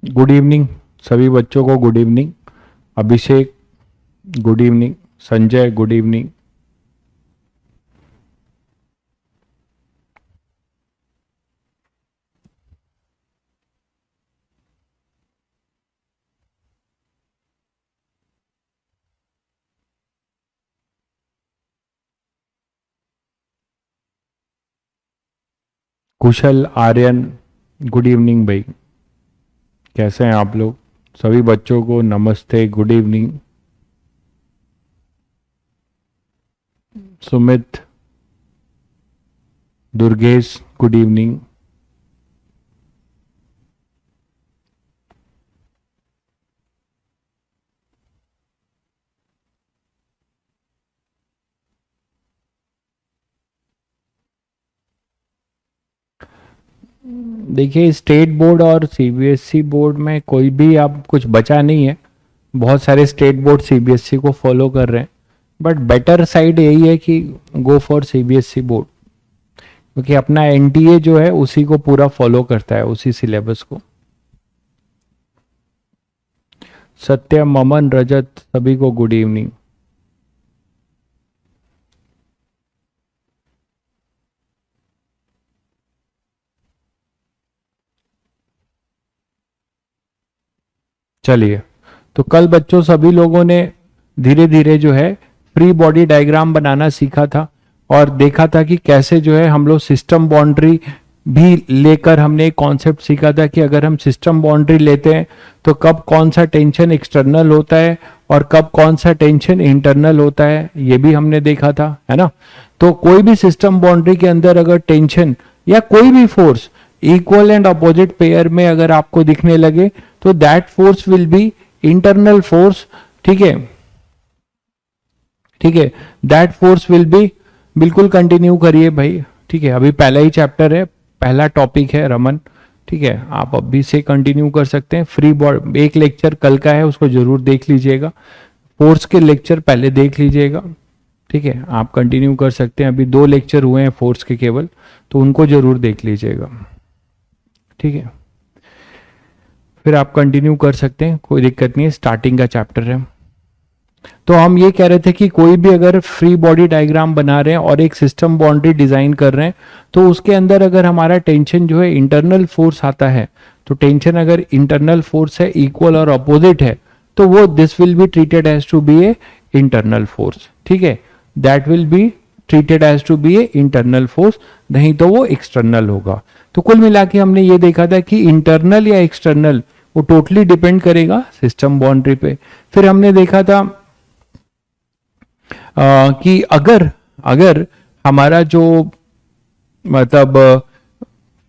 Good evening सभी बच्चों को। Good evening Abhishek, good evening Sanjay, good evening. Kushal, Aryan, good evening भाई। कैसे हैं आप लोग? सभी बच्चों को नमस्ते, good evening. Sumit, Durgesh, good evening. देखिए, स्टेट बोर्ड और सीबीएसई बोर्ड में कोई भी आप कुछ बचा नहीं है। बहुत सारे स्टेट बोर्ड सीबीएसई को फॉलो कर रहे हैं, बट बेटर साइड यही है कि गो फॉर सीबीएसई बोर्ड, क्योंकि अपना एनटीए जो है उसी को पूरा फॉलो करता है, उसी सिलेबस को। सत्यम, अमन, रजत, सभी को गुड इवनिंग। चलिए, तो कल बच्चों सभी लोगों ने धीरे धीरे जो है फ्री बॉडी डायग्राम बनाना सीखा था और देखा था कि कैसे जो है हम लोग सिस्टम बाउंड्री भी लेकर हमने एक कॉन्सेप्ट सीखा था कि अगर हम सिस्टम बाउंड्री लेते हैं तो कब कौन सा टेंशन एक्सटर्नल होता है और कब कौन सा टेंशन इंटरनल होता है, ये भी हमने देखा था, है ना। तो कोई भी सिस्टम बाउंड्री के अंदर अगर टेंशन या कोई भी force equal and opposite pair में अगर आपको दिखने लगे तो that force will be internal force. ठीक है, ठीक है, दैट फोर्स विल बी। बिल्कुल कंटिन्यू करिए भाई। ठीक है, अभी पहला ही चैप्टर है, पहला टॉपिक है रमन। ठीक है, आप अभी से कंटिन्यू कर सकते हैं। फ्री बॉडी एक लेक्चर कल का है, उसको जरूर देख लीजिएगा। फोर्स के लेक्चर पहले देख लीजिएगा। ठीक है, आप कंटिन्यू कर सकते हैं। अभी 2 लेक्चर हुए हैं फोर्स के केवल, तो उनको जरूर देख लीजिएगा। ठीक है, फिर आप कंटिन्यू कर सकते हैं, कोई दिक्कत नहीं है, स्टार्टिंग का चैप्टर है। तो हम ये कह रहे थे कि कोई भी अगर फ्री बॉडी डायग्राम बना रहे हैं और एक सिस्टम बाउंड्री डिजाइन कर रहे हैं तो उसके अंदर अगर हमारा टेंशन जो है इंटरनल फोर्स आता है, तो टेंशन अगर इंटरनल फोर्स है, इक्वल और अपोजिट है, तो वो this will be treated as to be a internal force. ठीक है, that will be treated as to be a internal force, नहीं तो वो एक्सटर्नल होगा। तो कुल मिला के हमने ये देखा था कि इंटरनल या एक्सटर्नल वो टोटली डिपेंड करेगा सिस्टम बाउंड्री पे। फिर हमने देखा था कि अगर अगर हमारा जो मतलब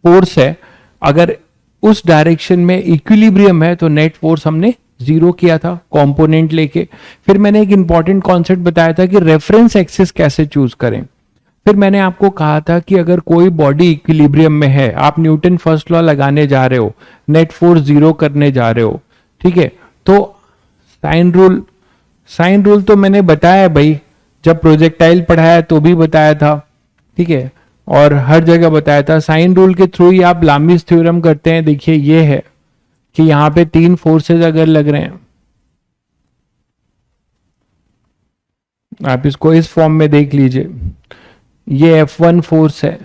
फोर्स है, अगर उस डायरेक्शन में इक्विलिब्रियम है तो नेट फोर्स हमने 0 किया था कंपोनेंट लेके। फिर मैंने एक इंपॉर्टेंट कॉन्सेप्ट बताया था कि रेफरेंस एक्सिस कैसे चूज करें। फिर मैंने आपको कहा था कि अगर कोई बॉडी इक्विलिब्रियम में है, आप न्यूटन फर्स्ट लॉ लगाने जा रहे हो, नेट फोर्स 0 करने जा रहे हो, ठीक है, तो साइन रूल तो मैंने बताया भाई, जब प्रोजेक्टाइल पढ़ाया तो भी बताया था। ठीक है, और हर जगह बताया था। साइन रूल के थ्रू ही आप लामिस थ्योरम करते हैं। देखिए, ये है कि यहां पे 3 फोर्सेस अगर लग रहे हैं, आप इसको इस फॉर्म में देख लीजिए। ये F1 फोर्स है,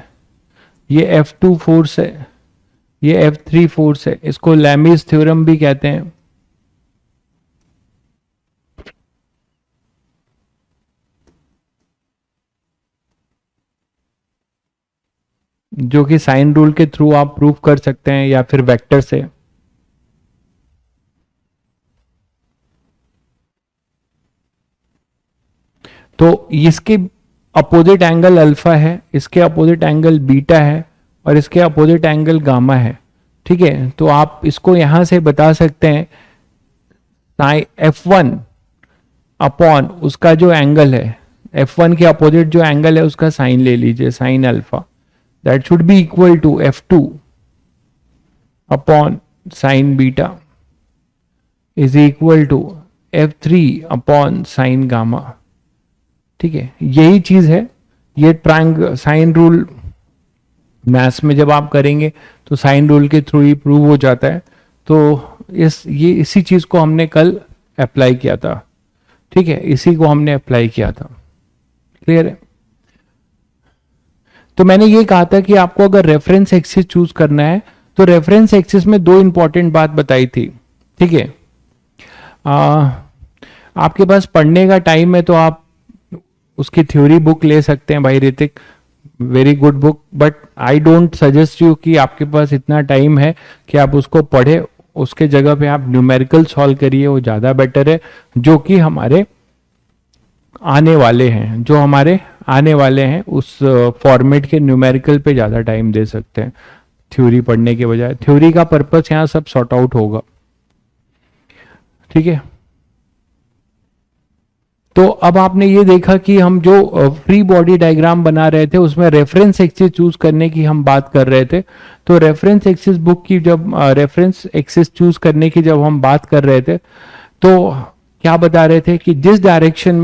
ये F2 फोर्स है, ये F3 फोर्स है। इसको लैमिस थ्योरम भी कहते हैं। जो कि साइन रूल के थ्रू आप प्रूव कर सकते हैं या फिर वेक्टर से। तो इसके अपोजिट एंगल अल्फा है, इसके अपोजिट एंगल बीटा है और इसके अपोजिट एंगल गामा है। ठीक है, तो आप इसको यहां से बता सकते हैं F1 अपॉन उसका जो एंगल है, F1 के अपोजिट जो एंगल है उसका साइन ले लीजिए, sine alpha, that should be equal to F2 upon sine beta is equal to F3 upon sine gamma. ठीक है, यही चीज है। ये ट्रायंगल साइन रूल मैथ्स में जब आप करेंगे तो साइन रूल के थ्रू ही प्रूव हो जाता है। तो ये इसी चीज को हमने कल अप्लाई किया था, ठीक है, इसी को हमने अप्लाई किया था। क्लियर है? तो मैंने ये कहा था कि आपको अगर रेफरेंस एक्सिस चूज करना है तो रेफरेंस एक्सिस में दो इंपॉर्टेंट बात बताई थी, ठीक है। आपके पास पढ़ने का टाइम है तो आप उसकी थ्योरी बुक ले सकते हैं भाई Hrithik, very good book, but I don't suggest you कि आपके पास इतना टाइम है कि आप उसको पढ़े, उसके जगह पे आप न्यूमेरिकल सॉल्व करिए, वो ज्यादा बेटर है। जो कि हमारे आने वाले हैं, जो हमारे आने वाले हैं उस फॉर्मेट के न्यूमेरिकल पे ज्यादा टाइम दे सकते हैं थ्योरी पढ़ने के बजाय। थ्योरी का पर्पस यहाँ सब सॉर्ट आउट होगा, ठीक है। तो अब आपने ये देखा कि हम जो फ्री बॉडी डायग्राम बना रहे थे उसमें रेफरेंस एक्सिस चूज करने की हम बात कर रहे थे। तो रेफरेंस एक्सिस बुक की जब रेफरेंस एक्सिस चूज करने की जब हम बात कर रहे थे तो क्या बता रहे थे कि जिस डायरेक्शन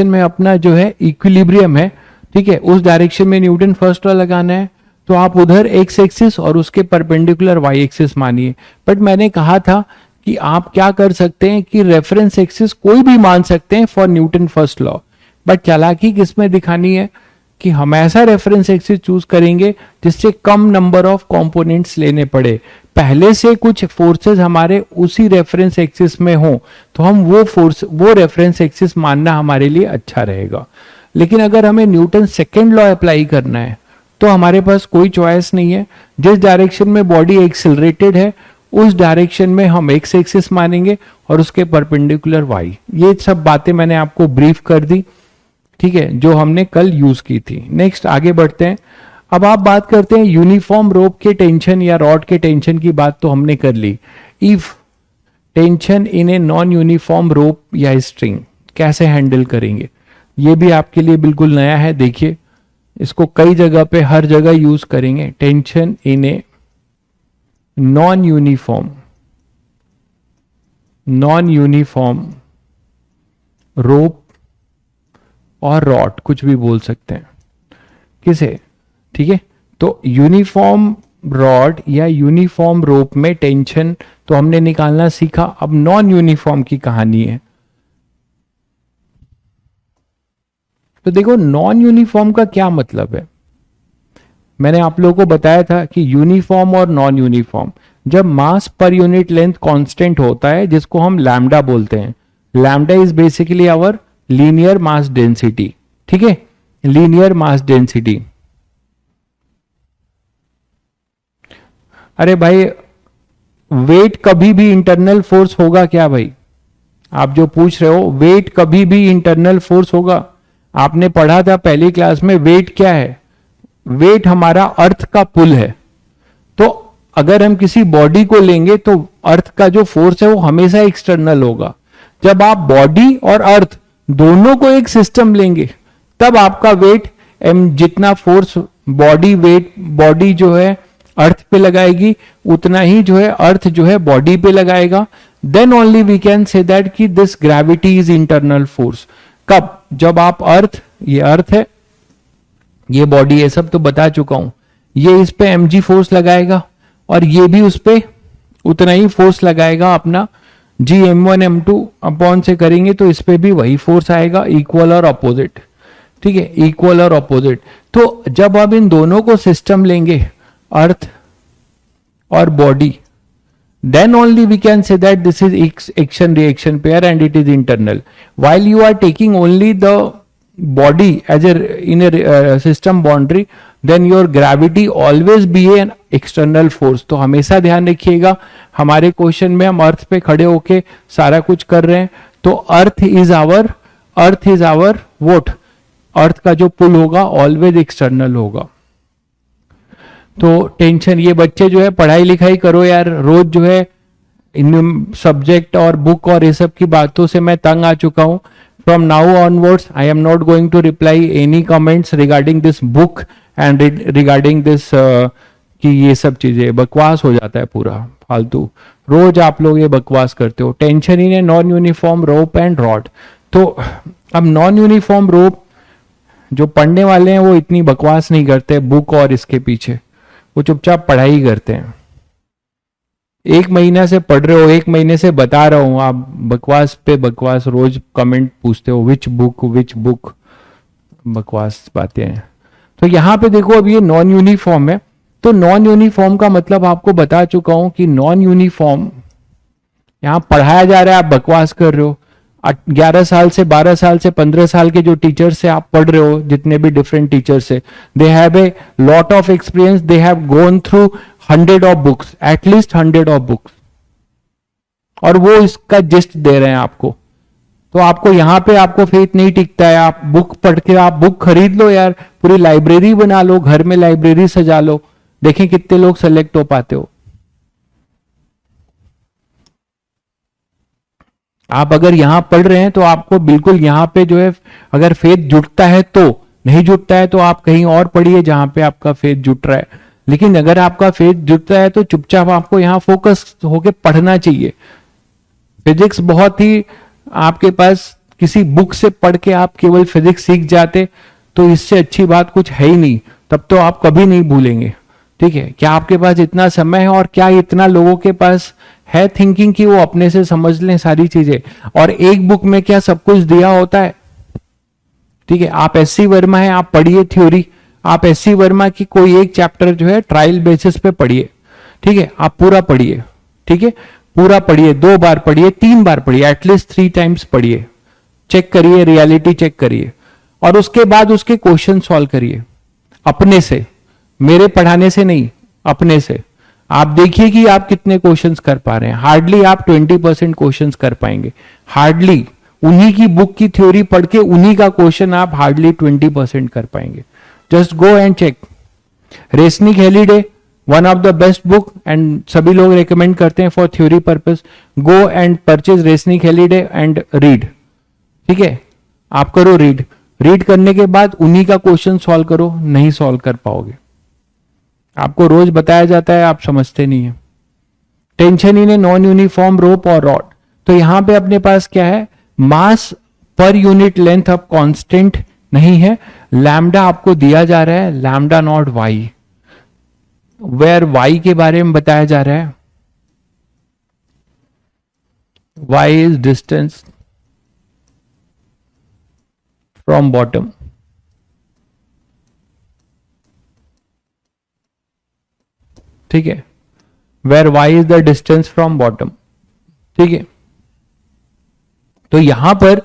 में अपना जो है इक्विलिब्रियम है, ठीक है, उस डायरेक्शन में न्यूटन फर्स्ट लॉ लगाना है तो आप उधर एक्स एक्सिस और उसके परपेंडिकुलर वाई एक्सिस मानिए। बट मैंने कहा था कि आप क्या कर सकते हैं कि रेफरेंस एक्सिस कोई भी मान सकते हैं for Newton first law, but चालाकी किसमें दिखानी है कि हम ऐसा रेफरेंस एक्सिस चूज करेंगे जिससे कम नंबर ऑफ कंपोनेंट्स लेने पड़े, पहले से कुछ फोर्सेस हमारे उसी रेफरेंस एक्सिस में हो तो हम वो रेफरेंस एक्सिस मानना हमारे लिए अच्छा रहेगा। लेकिन अगर हमें न्यूटन सेकेंड लॉ अप्लाई करना है तो हमारे पास कोई चॉइस नहीं है। जिस डायरेक्शन में बॉडी एक्सिलरेटेड है उस डायरेक्शन में हम एक्स एक्सिस मानेंगे और उसके परपेंडिकुलर वाई। ये सब बातें मैंने आपको ब्रीफ कर दी, ठीक है, जो हमने कल यूज की थी। नेक्स्ट आगे बढ़ते हैं। अब आप बात करते हैं यूनिफॉर्म रोप के टेंशन या रॉड के टेंशन की बात तो हमने कर ली। If tension in a non uniform rope या स्ट्रिंग कैसे हैंडल करेंगे, ये भी आपके लिए बिल्कुल नया है। देखिए इसको कई जगह पे हर जगह यूज करेंगे। Tension in a non uniform rope और रॉड, कुछ भी बोल सकते हैं किसे, ठीक है। तो यूनिफॉर्म रॉड या यूनिफॉर्म रोप में टेंशन तो हमने निकालना सीखा। अब नॉन यूनिफॉर्म की कहानी है। तो देखो नॉन यूनिफॉर्म का क्या मतलब है। मैंने आप लोगों को बताया था कि यूनिफॉर्म और नॉन यूनिफॉर्म, जब मास पर यूनिट लेंथ कांस्टेंट होता है जिसको हम लैम्डा बोलते हैं। Lambda is basically our linear mass density, ठीक है, लीनियर मास डेंसिटी। अरे भाई वेट कभी भी इंटरनल फोर्स होगा क्या भाई? आप जो पूछ रहे हो वेट कभी भी इंटरनल फोर्स होगा? आपने पढ़ा था पहली क्लास में वेट क्या है? वेट हमारा अर्थ का पुल है। तो अगर हम किसी बॉडी को लेंगे तो अर्थ का जो फोर्स है वो हमेशा एक्सटर्नल होगा। जब आप बॉडी और अर्थ दोनों को एक सिस्टम लेंगे तब आपका वेट जितना फोर्स बॉडी जो है अर्थ पे लगाएगी उतना ही जो है अर्थ जो है बॉडी पे लगाएगा। Then only we can say that कि this gravity is internal force. कब? जब आप ये अर्थ है, ये बॉडी है, सब तो बता चुका हूं। ये इस पे mg फोर्स लगाएगा और ये भी उस पे उतना ही फोर्स लगाएगा अपना g m1 m2 अपॉन से करेंगे तो इस पे भी वही फोर्स आएगा, इक्वल और अपोजिट, ठीक है, इक्वल और अपोजिट। तो जब आप इन दोनों को सिस्टम लेंगे अर्थ और body, then only we can say that this is action reaction pair and it is internal. While you are taking only the body as in a system boundary, then your gravity always be an external force. तो हमेशा ध्यान रखिएगा हमारे question में हम अर्थ पे खड़े होके सारा कुछ कर रहे हैं तो अर्थ इज आवर वोट, अर्थ का जो पुल होगा ऑलवेज एक्सटर्नल होगा। तो टेंशन, ये बच्चे जो है पढ़ाई लिखाई करो यार, रोज जो है इन सब्जेक्ट और बुक और ये सब की बातों से मैं तंग आ चुका हूं। From now onwards I am not going to reply any comments regarding this book and regarding this कि ये सब चीजें बकवास हो जाता है पूरा फालतू। रोज आप लोग ये बकवास करते हो। Tension in a non uniform rope and rod. तो अब नॉन यूनिफॉर्म रोप जो पढ़ने वाले हैं वो इतनी बकवास नहीं करते बुक और इसके पीछे, वो चुपचाप पढ़ाई करते हैं। एक महीना से पढ़ रहे हो, एक महीने से बता रहा हूं, आप बकवास पे बकवास रोज कमेंट पूछते हो, विच बुक, बकवास बातें हैं। तो यहाँ पे देखो अब ये नॉन यूनिफॉर्म है, तो नॉन यूनिफॉर्म का मतलब आपको बता चुका हूं कि नॉन यूनिफॉर्म यहाँ पढ़ाया जा रहा है, आप बकवास कर रहे हो। 11 साल से 12 साल से 15 साल के जो टीचर्स से आप पढ़ रहे हो, जितने भी डिफरेंट टीचर्स से, they have a lot of experience, they have gone through 100 of books, at least 100 of books, और वो इसका जिस्ट दे रहे हैं आपको। तो आपको यहाँ पे आपको फेथ नहीं टिकता है, आप बुक पढ़ के आप बुक खरीद लो यार, पूरी लाइब्रेरी बना लो, घर में लाइब्रेरी सजा लो, देखें कितने लोग सेलेक्ट हो पाते हो। आप अगर यहां पढ़ रहे हैं तो आपको बिल्कुल यहां पे जो है, अगर फेथ जुटता है तो, नहीं जुटता है तो आप कहीं और पढ़िए जहां पे आपका फेथ जुट रहा है। लेकिन अगर आपका फेथ जुटता है तो चुपचाप आपको यहां फोकस होके पढ़ना चाहिए। फिजिक्स बहुत ही, आपके पास किसी बुक से पढ़ के आप केवल फिजिक्स सीख जाते तो इससे अच्छी बात कुछ है ही नहीं, तब तो आप कभी नहीं भूलेंगे। ठीक है, क्या आपके पास इतना समय है और क्या इतना लोगों के पास है थिंकिंग कि वो अपने से समझ लें सारी चीजें? और एक बुक में क्या सब कुछ दिया होता है? ठीक है, आप एससी वर्मा है, आप पढ़िए थ्योरी, आप एससी वर्मा की कोई एक चैप्टर जो है ट्रायल बेसिस पे पढ़िए। ठीक है, आप पूरा पढ़िए, ठीक है, पूरा पढ़िए, 2 बार पढ़िए, 3 बार पढ़िए, एटलीस्ट 3 टाइम्स पढ़िए, चेक करिए, रियलिटी चेक करिए, और उसके बाद उसके क्वेश्चन सॉल्व करिए अपने से, मेरे पढ़ाने से नहीं, अपने से। आप देखिए कि आप कितने क्वेश्चंस कर पा रहे हैं। हार्डली आप 20% क्वेश्चंस कर पाएंगे, हार्डली। उन्हीं की बुक की थ्योरी पढ़ के उन्हीं का क्वेश्चन आप हार्डली 20% कर पाएंगे। Just go and check. Resnick Halliday, one of the best book, and सभी लोग रेकमेंड करते हैं for theory purpose. Go and purchase Resnick Halliday and read. ठीक है, आप करो रीड, रीड करने के बाद उन्हीं का क्वेश्चन सॉल्व करो, नहीं सॉल्व कर पाओगे। आपको रोज बताया जाता है, आप समझते नहीं है। Tension in a non uniform rope और रॉड, तो यहां पे अपने पास क्या है, मास पर यूनिट लेंथ अब कांस्टेंट नहीं है, लैम्डा आपको दिया जा रहा है, lambda nought y, where y के बारे में बताया जा रहा है। Y is distance from bottom, ठीक है, where y is the distance from bottom. ठीक है, तो यहां पर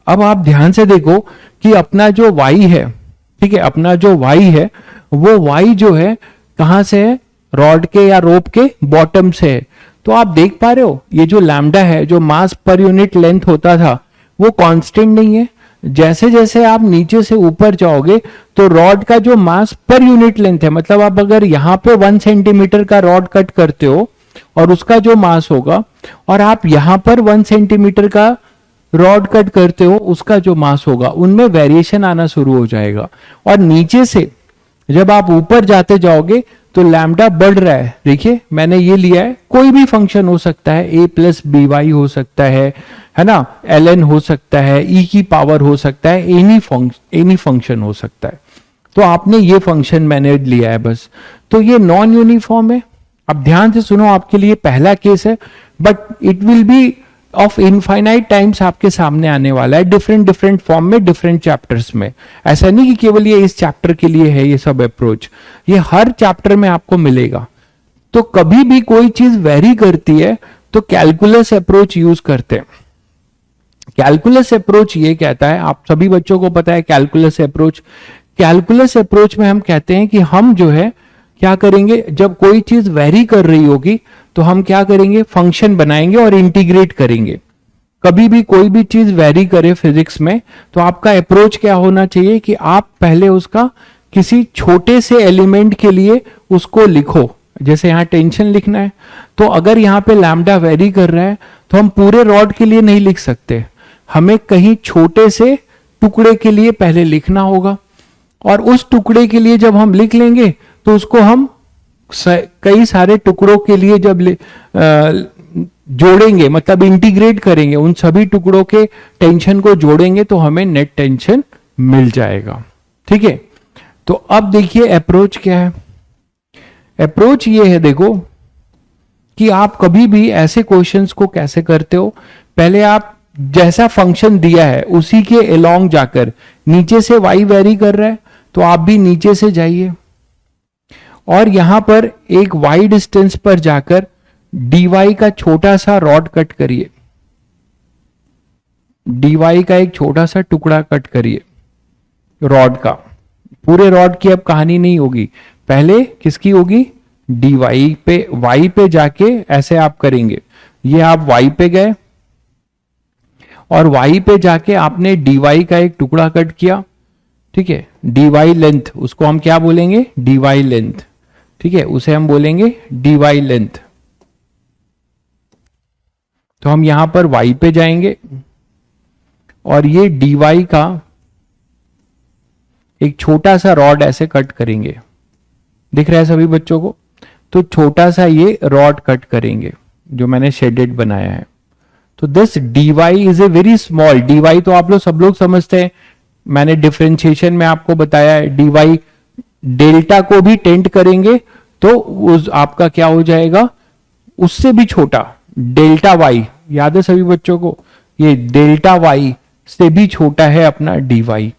अब आप ध्यान से देखो कि अपना जो y है, ठीक है, अपना जो y है वो y जो है कहां से है, रॉड के या रोप के बॉटम से है। तो आप देख पा रहे हो ये जो लैम्डा है, जो मास पर यूनिट लेंथ होता था, वो कांस्टेंट नहीं है। जैसे जैसे आप नीचे से ऊपर जाओगे तो रॉड का जो मास पर यूनिट लेंथ है, मतलब आप अगर यहां पे 1 सेंटीमीटर का रॉड कट करते हो और उसका जो मास होगा, और आप यहां पर 1 सेंटीमीटर का रॉड कट करते हो उसका जो मास होगा, उनमें वेरिएशन आना शुरू हो जाएगा। और नीचे से जब आप ऊपर जाते जाओगे तो लैम्डा बढ़ रहा है। देखिए मैंने ये लिया है, कोई भी फंक्शन हो सकता है, a प्लस बी वाई हो सकता है ना, ln हो सकता है, e की पावर हो सकता है, एनी फंक्शन हो सकता है। तो आपने ये फंक्शन मैंने लिया है बस, तो ये नॉन यूनिफॉर्म है। अब ध्यान से सुनो, आपके लिए पहला केस है, but it will be of infinite times आपके सामने आने वाला है, डिफरेंट डिफरेंट फॉर्म में, डिफरेंट चैप्टर्स में। ऐसा नहीं कि केवल ये इस चैप्टर के लिए है ये सब अप्रोच, ये हर चैप्टर में आपको मिलेगा। तो कभी भी कोई चीज वेरी करती है तो कैलकुलस अप्रोच यूज करते हैं। कैलकुलस अप्रोच ये कहता है, आप सभी बच्चों को पता है कैलकुलस अप्रोच। कैलकुलस अप्रोच में हम कहते हैं कि हम जो है क्या करेंगे, जब कोई चीज वेरी कर रही होगी तो हम क्या करेंगे, फंक्शन बनाएंगे और इंटीग्रेट करेंगे। कभी भी कोई भी चीज वेरी करे फिजिक्स में तो आपका अप्रोच क्या होना चाहिए कि आप पहले उसका किसी छोटे से एलिमेंट के लिए उसको लिखो। जैसे यहां टेंशन लिखना है, तो अगर यहां पे लैम्डा वेरी कर रहा है तो हम पूरे रॉड के लिए नहीं लिख सकते, हमें कहीं छोटे से टुकड़े के लिए पहले लिखना होगा। और उस टुकड़े के लिए जब हम लिख लेंगे तो उसको हम कई सारे टुकड़ों के लिए जब जोड़ेंगे, मतलब इंटीग्रेट करेंगे, उन सभी टुकड़ों के टेंशन को जोड़ेंगे तो हमें नेट टेंशन मिल जाएगा। ठीक है, तो अब देखिए अप्रोच क्या है। अप्रोच ये है देखो कि आप कभी भी ऐसे क्वेश्चंस को कैसे करते हो, पहले आप जैसा फंक्शन दिया है उसी के अलोंग जाकर, नीचे से y वेरी कर रहा है तो आप भी नीचे से जाइए और यहां पर एक y डिस्टेंस पर जाकर dy का छोटा सा रॉड कट करिए, dy का एक छोटा सा टुकड़ा कट करिए रॉड का। पूरे रॉड की अब कहानी नहीं होगी, पहले किसकी होगी, dy पे, y पे जाके ऐसे आप करेंगे। ये आप y पे गए और y पे जाके आपने dy का एक टुकड़ा कट किया, ठीक है, dy लेंथ, उसको हम क्या बोलेंगे, dy लेंथ, ठीक है, उसे हम बोलेंगे dy लेंथ। तो हम यहां पर y पे जाएंगे और ये dy का एक छोटा सा रॉड ऐसे कट करेंगे, दिख रहा है सभी बच्चों को, तो छोटा सा ये रॉड कट करेंगे जो मैंने शेडेड बनाया है। तो this dy is a very small, dy तो आप लोग सब लोग समझते हैं, मैंने डिफरेंशिएशन में आपको बताया है, dy डेल्टा को भी टेंट करेंगे तो उस आपका क्या हो जाएगा, उससे भी छोटा डेल्टा y, याद है सभी बच्चों को, ये डेल्टा y से भी छोटा है अपना dy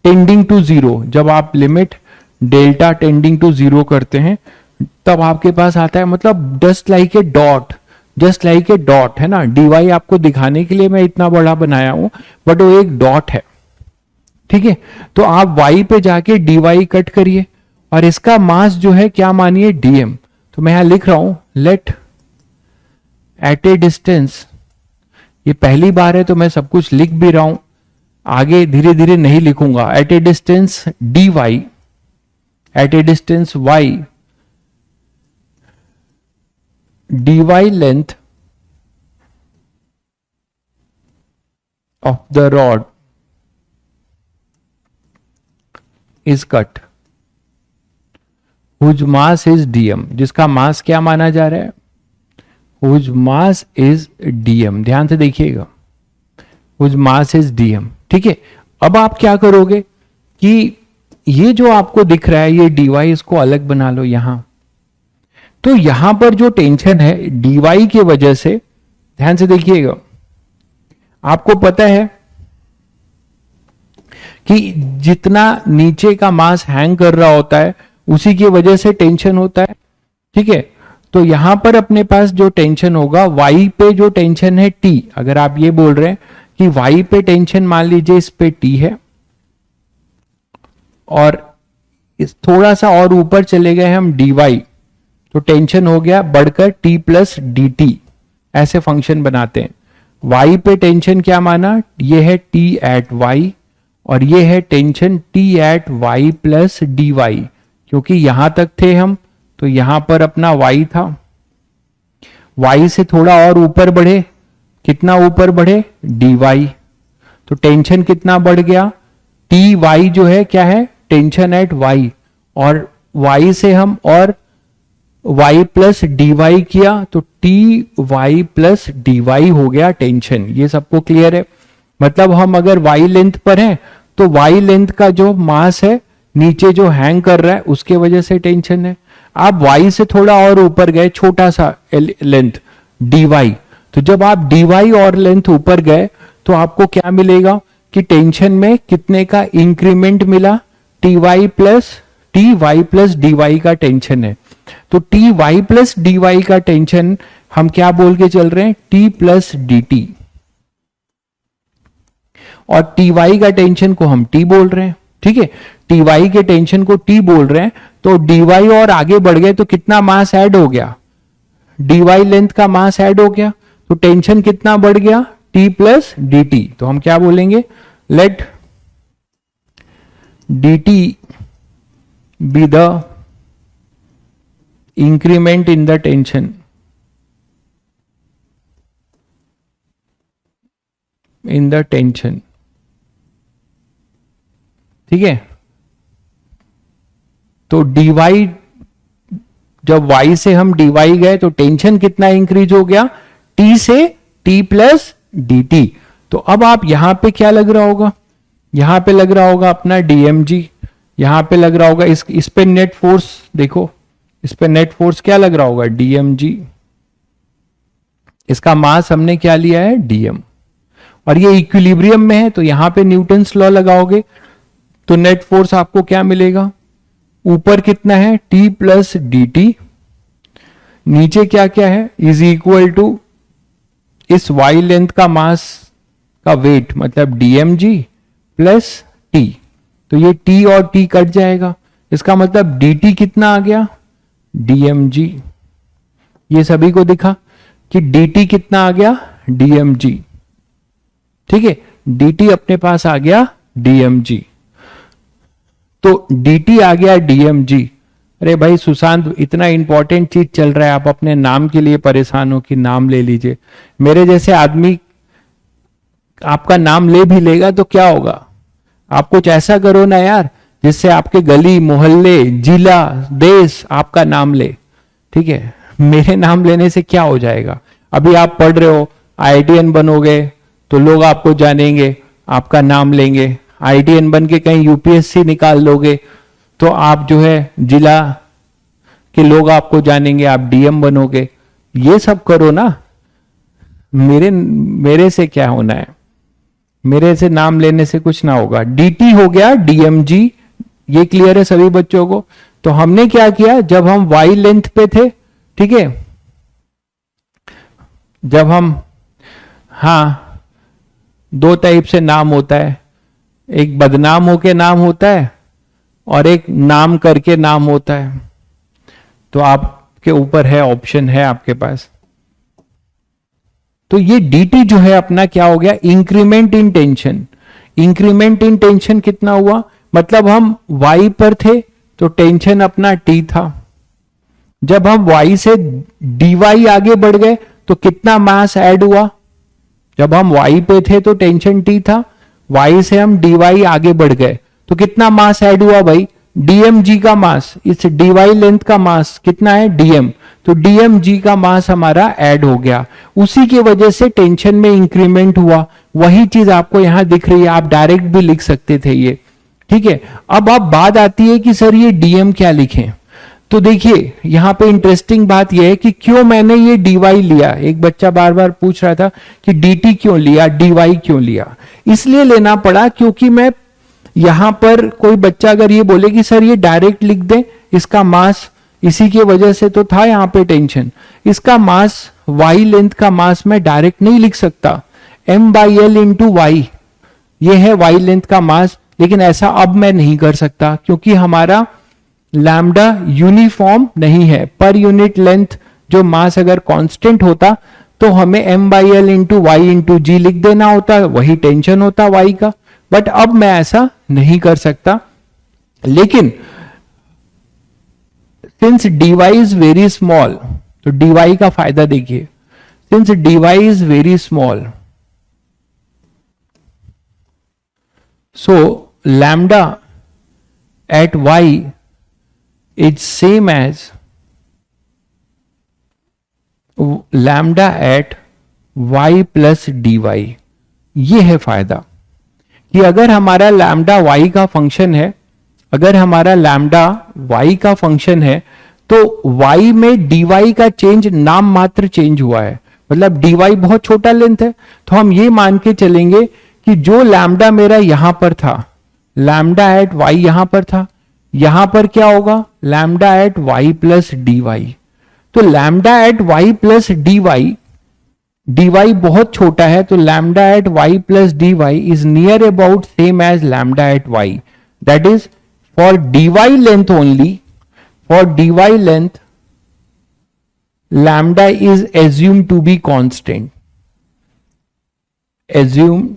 टेंडिंग टू जीरो। जब आप limit delta tending to zero करते हैं तब आपके पास आता है, मतलब just like a dot, just like a dot है ना, dy आपको दिखाने के लिए मैं इतना बड़ा बनाया हूं बट वो एक डॉट है, ठीक है। तो आप y पे जाके dy कट करिए और इसका मास जो है क्या मानिए dm। तो मैं यहां लिख रहा हूं लेट एट ए डिस्टेंस, ये पहली बार है तो मैं सब कुछ लिख भी रहा हूं, आगे धीरे धीरे नहीं लिखूंगा। At a distance dy, at a distance y, dy length of the rod is cut whose mass is dm, जिसका मास क्या माना जा रहा है, whose mass is dm, ध्यान से देखिएगा, whose mass is dm, ठीक है। अब आप क्या करोगे कि ये जो आपको दिख रहा है ये dy, इसको अलग बना लो यहां, तो यहां पर जो टेंशन है dy की वजह से, ध्यान से देखिएगा, आपको पता है कि जितना नीचे का मास हैंग कर रहा होता है उसी की वजह से टेंशन होता है, ठीक है। तो यहां पर अपने पास जो टेंशन होगा, y पे जो टेंशन है t, अगर आप ये बोल रहे हैं कि y पे टेंशन मान लीजिए इस पे t है और इस थोड़ा सा और ऊपर चले गए हम dy, तो टेंशन हो गया बढ़कर t प्लस डी टी, ऐसे फंक्शन बनाते हैं। y पे टेंशन क्या माना, ये है t एट y और ये है tension t at y plus d y, क्योंकि यहां तक थे हम तो यहां पर अपना y था, y से थोड़ा और ऊपर बढ़े, कितना ऊपर बढ़े dy, तो टेंशन कितना बढ़ गया, टी वाई जो है क्या है टेंशन एट y, और y से हम और y प्लस डी वाई किया तो t y plus d y हो गया टेंशन। ये सबको क्लियर है, मतलब हम अगर y लेंथ पर हैं तो y लेंथ का जो मास है नीचे जो हैंग कर रहा है उसके वजह से टेंशन है। आप y से थोड़ा और ऊपर गए, छोटा सा लेंथ dy, तो जब आप dy और लेंथ ऊपर गए तो आपको क्या मिलेगा कि टेंशन में कितने का इंक्रीमेंट मिला, t y plus d y का टेंशन है। तो t y plus d y का टेंशन हम क्या बोल के चल रहे हैं, टी प्लस डी टी, और टी वाई का टेंशन को हम टी बोल रहे हैं, ठीक है। टी वाई के टेंशन को टी बोल रहे हैं तो डी वाई और आगे बढ़ गए तो कितना मास ऐड हो गया, डी वाई लेंथ का मास ऐड हो गया, तो टेंशन कितना बढ़ गया, टी प्लस डी टी। तो हम क्या बोलेंगे, let d t be the increment in the tension ठीक है। तो dy, जब y से हम dy गए तो टेंशन कितना इंक्रीज हो गया, t से t प्लस डी टी। तो अब आप यहां पे क्या लग रहा होगा, यहां पे लग रहा होगा अपना dmg, यहां पे लग रहा होगा इस पे नेट फोर्स, देखो इस पे नेट फोर्स क्या लग रहा होगा dmg, इसका मास हमने क्या लिया है, डीएम, और ये इक्विलिब्रियम में है, तो यहां पे न्यूटन्स लॉ लगाओगे तो नेट फोर्स आपको क्या मिलेगा, ऊपर कितना है T प्लस डी टी, नीचे क्या क्या है, इज इक्वल टू इस वाई लेंथ का मास का वेट मतलब डीएमजी प्लस टी, तो ये T और T कट जाएगा, इसका मतलब dt कितना आ गया, dmg। ये सभी को दिखा कि dt कितना आ गया, dmg, ठीक है, dt अपने पास आ गया dmg, तो dt आ गया dmg। अरे भाई सुशांत, इतना इंपॉर्टेंट चीज चल रहा है, आप अपने नाम के लिए परेशान हो कि नाम ले लीजिए। मेरे जैसे आदमी आपका नाम ले भी लेगा तो क्या होगा, आप कुछ ऐसा करो ना यार जिससे आपके गली मोहल्ले जिला देश आपका नाम ले, ठीक है। मेरे नाम लेने से क्या हो जाएगा, अभी आप पढ़ रहे हो, आईआईटीएन बनोगे तो लोग आपको जानेंगे, आपका नाम लेंगे, आईआईटीएन बन के कहीं यूपीएससी निकाल लोगे तो आप जो है जिला के लोग आपको जानेंगे, आप डीएम बनोगे। ये सब करो ना, मेरे से क्या होना है, मेरे से नाम लेने से कुछ ना होगा। dt हो गया dmg, ये क्लियर है सभी बच्चों को। तो हमने क्या किया, जब हम y लेंथ पे थे, ठीक है, जब हम, हाँ, दो टाइप से नाम होता है, एक बदनाम होके नाम होता है और एक नाम करके नाम होता है। तो आपके ऊपर है, ऑप्शन है आपके पास। तो ये dt जो है अपना क्या हो गया, increment in tension. Increment in tension कितना हुआ, मतलब हम y पर थे तो टेंशन अपना t था, जब हम y से dy आगे बढ़ गए तो कितना मास ऐड हुआ, जब हम y पे थे तो टेंशन t था, y से हम dy आगे बढ़ गए तो कितना मास ऐड हुआ भाई, dmg का मास, इस dy लेंथ का मास कितना है dm, तो dmg का मास हमारा ऐड हो गया, उसी की वजह से टेंशन में इंक्रीमेंट हुआ। वही चीज आपको यहां दिख रही है, आप डायरेक्ट भी लिख सकते थे ये, ठीक है। अब बात आती है कि सर ये dm क्या लिखें, तो देखिए यहां पे इंटरेस्टिंग बात यह है कि क्यों मैंने ये dy लिया। एक बच्चा बार बार पूछ रहा था कि dt क्यों लिया, dy क्यों लिया। इसलिए लेना पड़ा क्योंकि मैं यहां पर, कोई बच्चा अगर ये बोले कि सर ये डायरेक्ट लिख दें, इसका मास इसी की वजह से तो था यहां पे टेंशन, इसका मास y लेंथ का मास मैं डायरेक्ट नहीं लिख सकता, m/l इंटू वाई, ये है y लेंथ का मास, लेकिन ऐसा अब मैं नहीं कर सकता क्योंकि हमारा लैम्डा यूनिफॉर्म नहीं है। पर यूनिट लेंथ जो मास अगर कांस्टेंट होता तो हमें m/l इंटू वाई इंटू जी लिख देना होता, वही टेंशन होता y का, बट अब मैं ऐसा नहीं कर सकता। लेकिन since dy is very small, तो dy का फायदा देखिए, since dy is very small, so lambda at y is same as lambda at y plus dy। ये है फायदा कि अगर हमारा लैम्डा y का फंक्शन है, अगर हमारा लैम्डा y का फंक्शन है तो y में dy का चेंज नाम मात्र चेंज हुआ है, मतलब dy बहुत छोटा लेंथ है, तो हम ये मान के चलेंगे कि जो लैम्डा मेरा यहां पर था, लैम्डा एट y यहां पर था, यहां पर क्या होगा, lambda at y plus dy। तो lambda at y plus dy बहुत छोटा है, तो lambda at y plus dy is near about same as lambda at y, that is for dy length only, for dy length lambda is assume to be constant, assume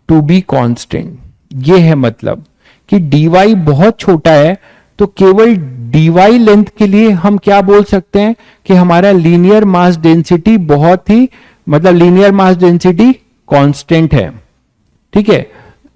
to be constant. ये है मतलब कि dy बहुत छोटा है, तो केवल dy length के लिए हम क्या बोल सकते हैं कि हमारा लीनियर मास डेंसिटी बहुत ही, मतलब लीनियर मास डेंसिटी कांस्टेंट है, ठीक है।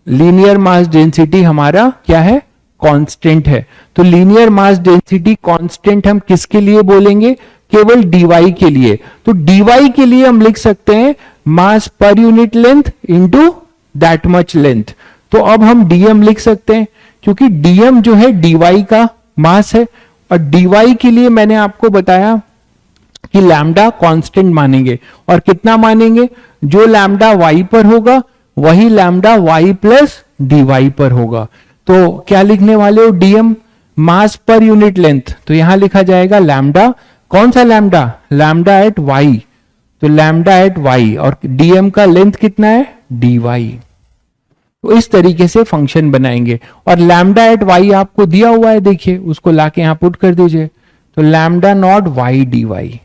लीनियर मास डेंसिटी हमारा क्या है, कांस्टेंट है। तो लीनियर मास डेंसिटी कांस्टेंट हम किसके लिए बोलेंगे, केवल dy के लिए। तो dy के लिए हम लिख सकते हैं मास पर unit length into that much length. तो अब हम dm लिख सकते हैं क्योंकि dm जो है dy का मास है, और dy के लिए मैंने आपको बताया कि लैम्डा कांस्टेंट मानेंगे, और कितना मानेंगे, जो लैम्डा वाई पर होगा वही lambda y plus d y पर होगा। तो क्या लिखने वाले हो, डीएम मास पर यूनिट लेंथ, तो यहां लिखा जाएगा लैम्डा, कौन सा लैम्डा, लैम्डा एट वाई, तो लैम्डा एट वाई, और डीएम का लेंथ कितना है, डी वाई। तो इस तरीके से फंक्शन बनाएंगे, और लैम्डा एट वाई आपको दिया हुआ है, देखिए उसको लाके यहां पुट कर दीजिए, तो lambda nought y d y,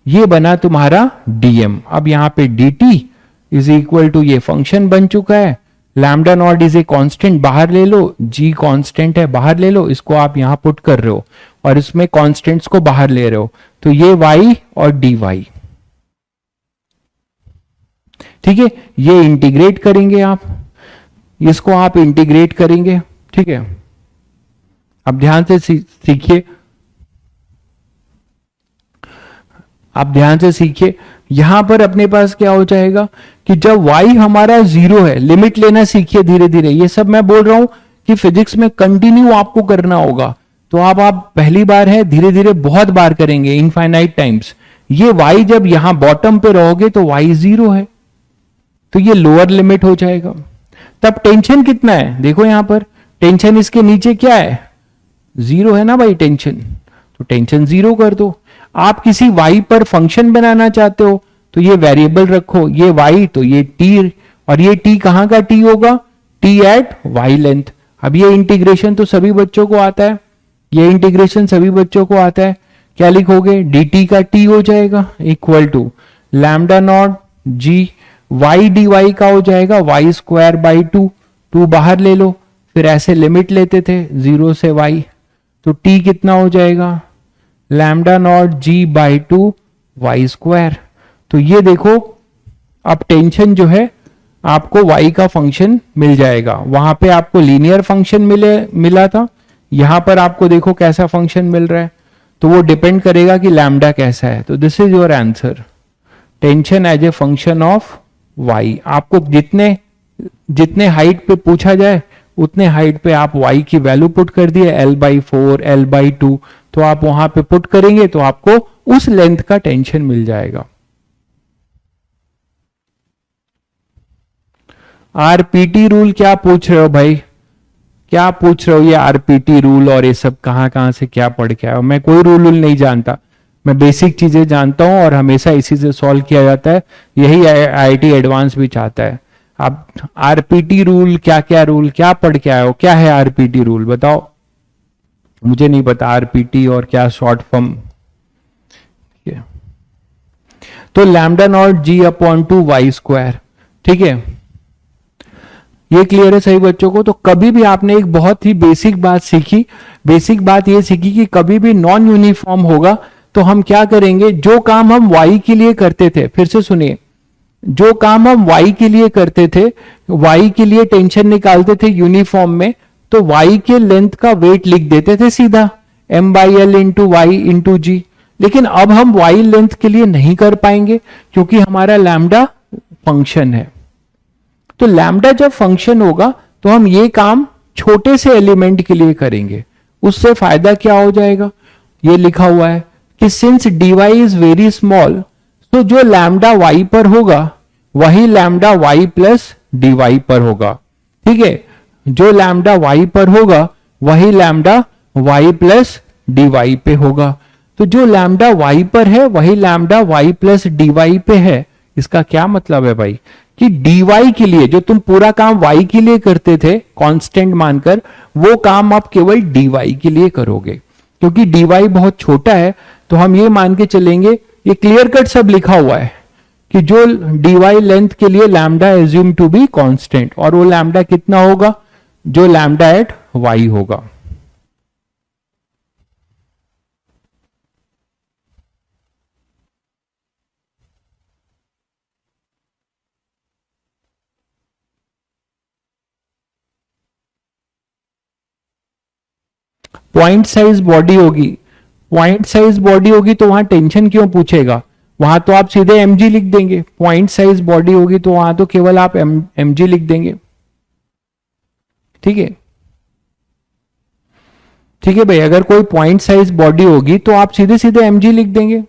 ये बना तुम्हारा डीएम। अब यहां पे d t is equal to, ये फंक्शन बन चुका है, lambda nought is a constant, बाहर ले लो, जी कांस्टेंट है बाहर ले लो, इसको आप यहां पुट कर रहे हो और इसमें कांस्टेंट्स को बाहर ले रहे हो, तो ये वाई और डी वाई, ठीक है। ये इंटीग्रेट करेंगे आप, इसको आप इंटीग्रेट करेंगे, ठीक है। अब ध्यान से सीखिए, आप ध्यान से सीखिए, यहां पर अपने पास क्या हो जाएगा कि जब y हमारा 0 है, लिमिट लेना सीखिए धीरे धीरे, ये सब मैं बोल रहा हूं कि फिजिक्स में कंटिन्यू आपको करना होगा, तो आप पहली बार है, धीरे धीरे बहुत बार करेंगे, इनफाइनाइट टाइम्स। ये y जब यहां बॉटम पे रहोगे तो y 0 है, तो ये लोअर लिमिट हो जाएगा। तब टेंशन कितना है, देखो यहां पर टेंशन इसके नीचे क्या है, 0 है ना भाई टेंशन, तो टेंशन 0 कर दो। आप किसी y पर फंक्शन बनाना चाहते हो तो ये वेरिएबल रखो, ये y तो ये t, और ये t कहां का t होगा, t एट y लेंथ। अब ये इंटीग्रेशन तो सभी बच्चों को आता है, ये इंटीग्रेशन सभी बच्चों को आता है, क्या लिखोगे, dt का t हो जाएगा equal to lambda nought g, y dy का हो जाएगा y स्क्वायर बाई 2, 2 बाहर ले लो, फिर ऐसे लिमिट लेते थे 0 से y, तो t कितना हो जाएगा, lambda nought g by 2 Y square. तो ये देखो अब टेंशन जो है आपको y का फंक्शन मिल जाएगा, वहां पे आपको लीनियर फंक्शन मिला था, यहां पर आपको देखो कैसा फंक्शन मिल रहा है, तो वो डिपेंड करेगा कि लैम्डा कैसा है। तो this is your answer, tension as a function of y। आपको जितने जितने हाइट पे पूछा जाए उतने हाइट पे आप y की वैल्यू पुट कर दिए, l/4 l/2, तो आप वहां पे पुट करेंगे तो आपको उस लेंथ का टेंशन मिल जाएगा। आरपीटी रूल क्या पूछ रहे हो भाई, क्या पूछ रहे हो, ये आरपीटी रूल और ये सब कहां कहां से क्या पढ़ के आए हो, मैं कोई रूल नहीं जानता, मैं बेसिक चीजें जानता हूं और हमेशा इसी से सॉल्व किया जाता है, यही आईआईटी एडवांस भी चाहता है। आप आरपीटी रूल क्या क्या रूल क्या पढ़ के आए हो, क्या है आरपीटी रूल बताओ, मुझे नहीं पता आरपीटी और क्या शॉर्ट फॉर्म। तो lambda nought g upon 2 Y square, ठीक है, ये क्लियर है सही बच्चों को। तो कभी भी आपने एक बहुत ही बेसिक बात सीखी, बेसिक बात ये सीखी कि कभी भी नॉन यूनिफॉर्म होगा तो हम क्या करेंगे, जो काम हम y के लिए करते थे, फिर से सुनिए, जो काम हम y के लिए करते थे, y के लिए टेंशन निकालते थे यूनिफॉर्म में, तो y के लेंथ का वेट लिख देते थे सीधा m/l इंटू वाई इंटू जी। लेकिन अब हम y लेंथ के लिए नहीं कर पाएंगे क्योंकि हमारा लैम्डा फंक्शन है। तो लैम्डा जब फंक्शन होगा तो हम ये काम छोटे से एलिमेंट के लिए करेंगे, उससे फायदा क्या हो जाएगा, ये लिखा हुआ है कि since dy is very small, तो जो लैम्डा y पर होगा वही लैम्डा y प्लस dy पर होगा, ठीक है, जो लैम्डा y पर होगा वही लैम्डा y प्लस dy पे होगा। तो जो लैम्डा y पर है वही लैम्डा y प्लस dy पे है। इसका क्या मतलब है भाई कि dy के लिए जो तुम पूरा काम y के लिए करते थे कांस्टेंट मानकर, वो काम आप केवल dy के लिए करोगे, क्योंकि dy बहुत छोटा है। तो हम ये मान के चलेंगे, ये क्लियर कट सब लिखा हुआ है कि जो dy लेंथ के लिए lambda assume to be constant, और वो लैम्डा कितना होगा, जो लैम्डा एट y होगा। पॉइंट साइज बॉडी होगी, पॉइंट साइज बॉडी होगी तो वहां टेंशन क्यों पूछेगा, वहां तो आप सीधे mg लिख देंगे। पॉइंट साइज बॉडी होगी तो वहां तो केवल आप mg लिख देंगे, ठीक है, ठीक है भाई। अगर कोई पॉइंट साइज बॉडी होगी तो आप सीधे सीधे mg लिख देंगे,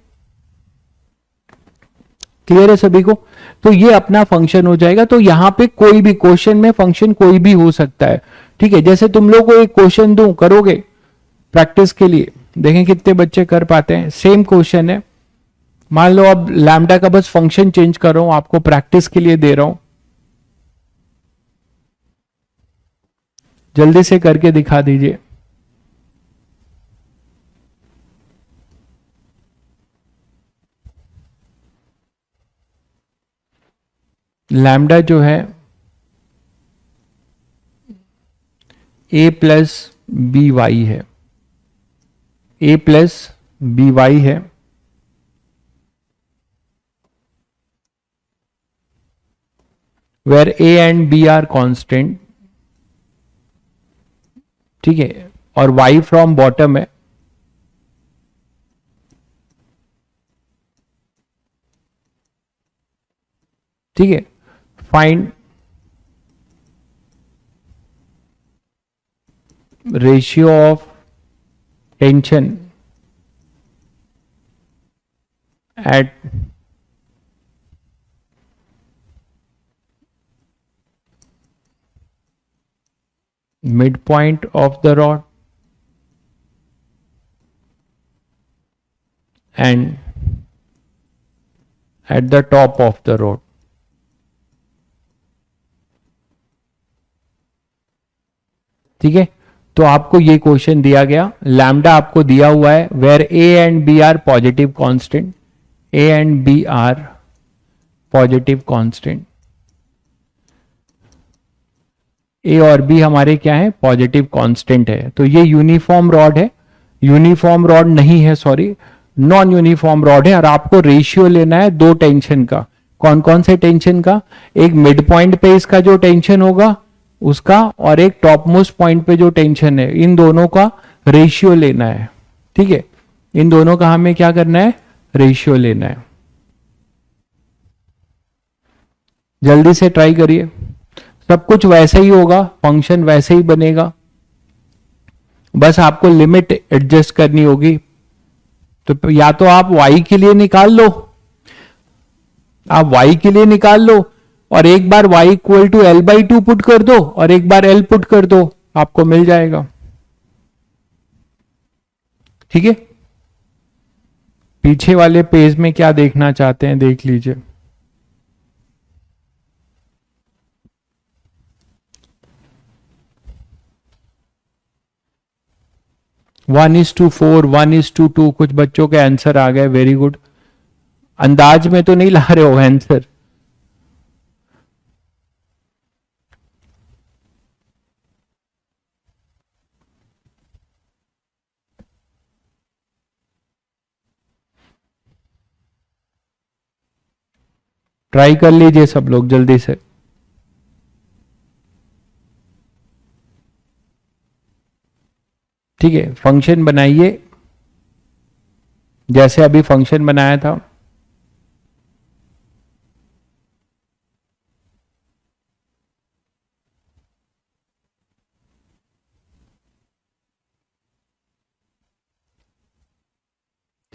क्लियर है सभी को? तो ये अपना फंक्शन हो जाएगा। तो यहाँ पे कोई भी क्वेश्चन में फंक्शन कोई भी हो सकता है, ठीक है। जैसे तुम लोग को एक क्वेश्चन दूं, करोगे प्रैक्टिस के लिए, देखें कितने बच्चे कर पाते हैं। सेम क्वेश्चन है, मान लो अब लैम्डा का बस फंक्शन चेंज कर रहा हूं, आपको प्रैक्टिस के लिए दे रहा हूं, जल्दी से करके दिखा दीजिए। लैम्डा जो है a प्लस बी वाई है, a प्लस बी वाई है, where a and b are constant, ठीक है, और y फ्रॉम बॉटम है, ठीक है। Find ratio of tension at midpoint of the rod and at the top of the rod। ठीक है, तो आपको ये क्वेश्चन दिया गया, लैम्डा आपको दिया हुआ है, where A and B are positive constant, A and B are positive constant, A और बी हमारे क्या है, पॉजिटिव कांस्टेंट है। तो ये यूनिफॉर्म रॉड है, यूनिफॉर्म रॉड नहीं है, सॉरी नॉन यूनिफॉर्म रॉड है, और आपको रेशियो लेना है दो टेंशन का। कौन कौन से टेंशन का? एक मिड पॉइंट पे इसका जो टेंशन होगा उसका, और एक टॉप मोस्ट पॉइंट पे जो टेंशन है, इन दोनों का रेशियो लेना है, ठीक है। इन दोनों का हमें क्या करना है, रेशियो लेना है। जल्दी से ट्राई करिए, सब कुछ वैसे ही होगा, फंक्शन वैसे ही बनेगा, बस आपको लिमिट एडजस्ट करनी होगी। तो या तो आप y के लिए निकाल लो, आप y के लिए निकाल लो, और एक बार y equal to L/2 put कर दो, और एक बार L पुट कर दो, आपको मिल जाएगा, ठीक है। पीछे वाले पेज में क्या देखना चाहते हैं देख लीजिए। वन इज टू 4, 1:2, कुछ बच्चों के आंसर आ गए, वेरी गुड। अंदाज में तो नहीं ला रहे हो आंसर? ट्राई कर लीजिए सब लोग जल्दी से। ठीक है, फंक्शन बनाइए जैसे अभी फंक्शन बनाया था।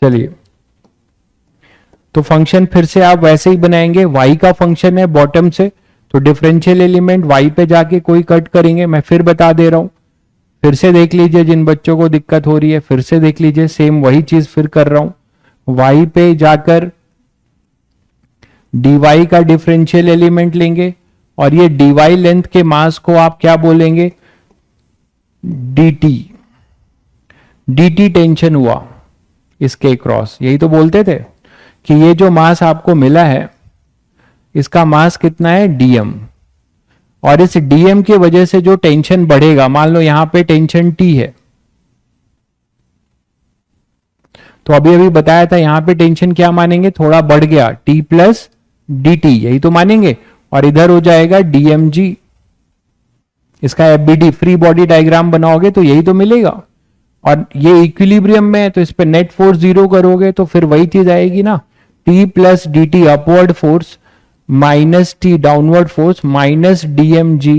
चलिए, तो फंक्शन फिर से आप वैसे ही बनाएंगे, y का फंक्शन है बॉटम से, तो डिफरेंशियल एलिमेंट y पे जाके कोई कट करेंगे, मैं फिर बता दे रहा हूं, फिर से देख लीजिए, जिन बच्चों को दिक्कत हो रही है फिर से देख लीजिए, सेम वही चीज फिर कर रहा हूं। y पे जाकर dy का डिफरेंशियल एलिमेंट लेंगे, और ये dy लेंथ के मास को आप क्या बोलेंगे, dt। dt टेंशन हुआ इसके क्रॉस, यही तो बोलते थे कि ये जो मास आपको मिला है इसका मास कितना है, dm, और इस dm की वजह से जो टेंशन बढ़ेगा, मान लो यहां पे टेंशन t है, तो अभी अभी बताया था यहां पे टेंशन क्या मानेंगे, थोड़ा बढ़ गया, t प्लस dt, यही तो मानेंगे, और इधर हो जाएगा dmg। इसका एफबीडी फ्री बॉडी डायग्राम बनाओगे तो यही तो मिलेगा, और ये इक्विलिब्रियम में है तो इस पे नेट फोर्स जीरो करोगे तो फिर वही चीज आएगी ना, t plus d t upward force minus t downward force minus dmg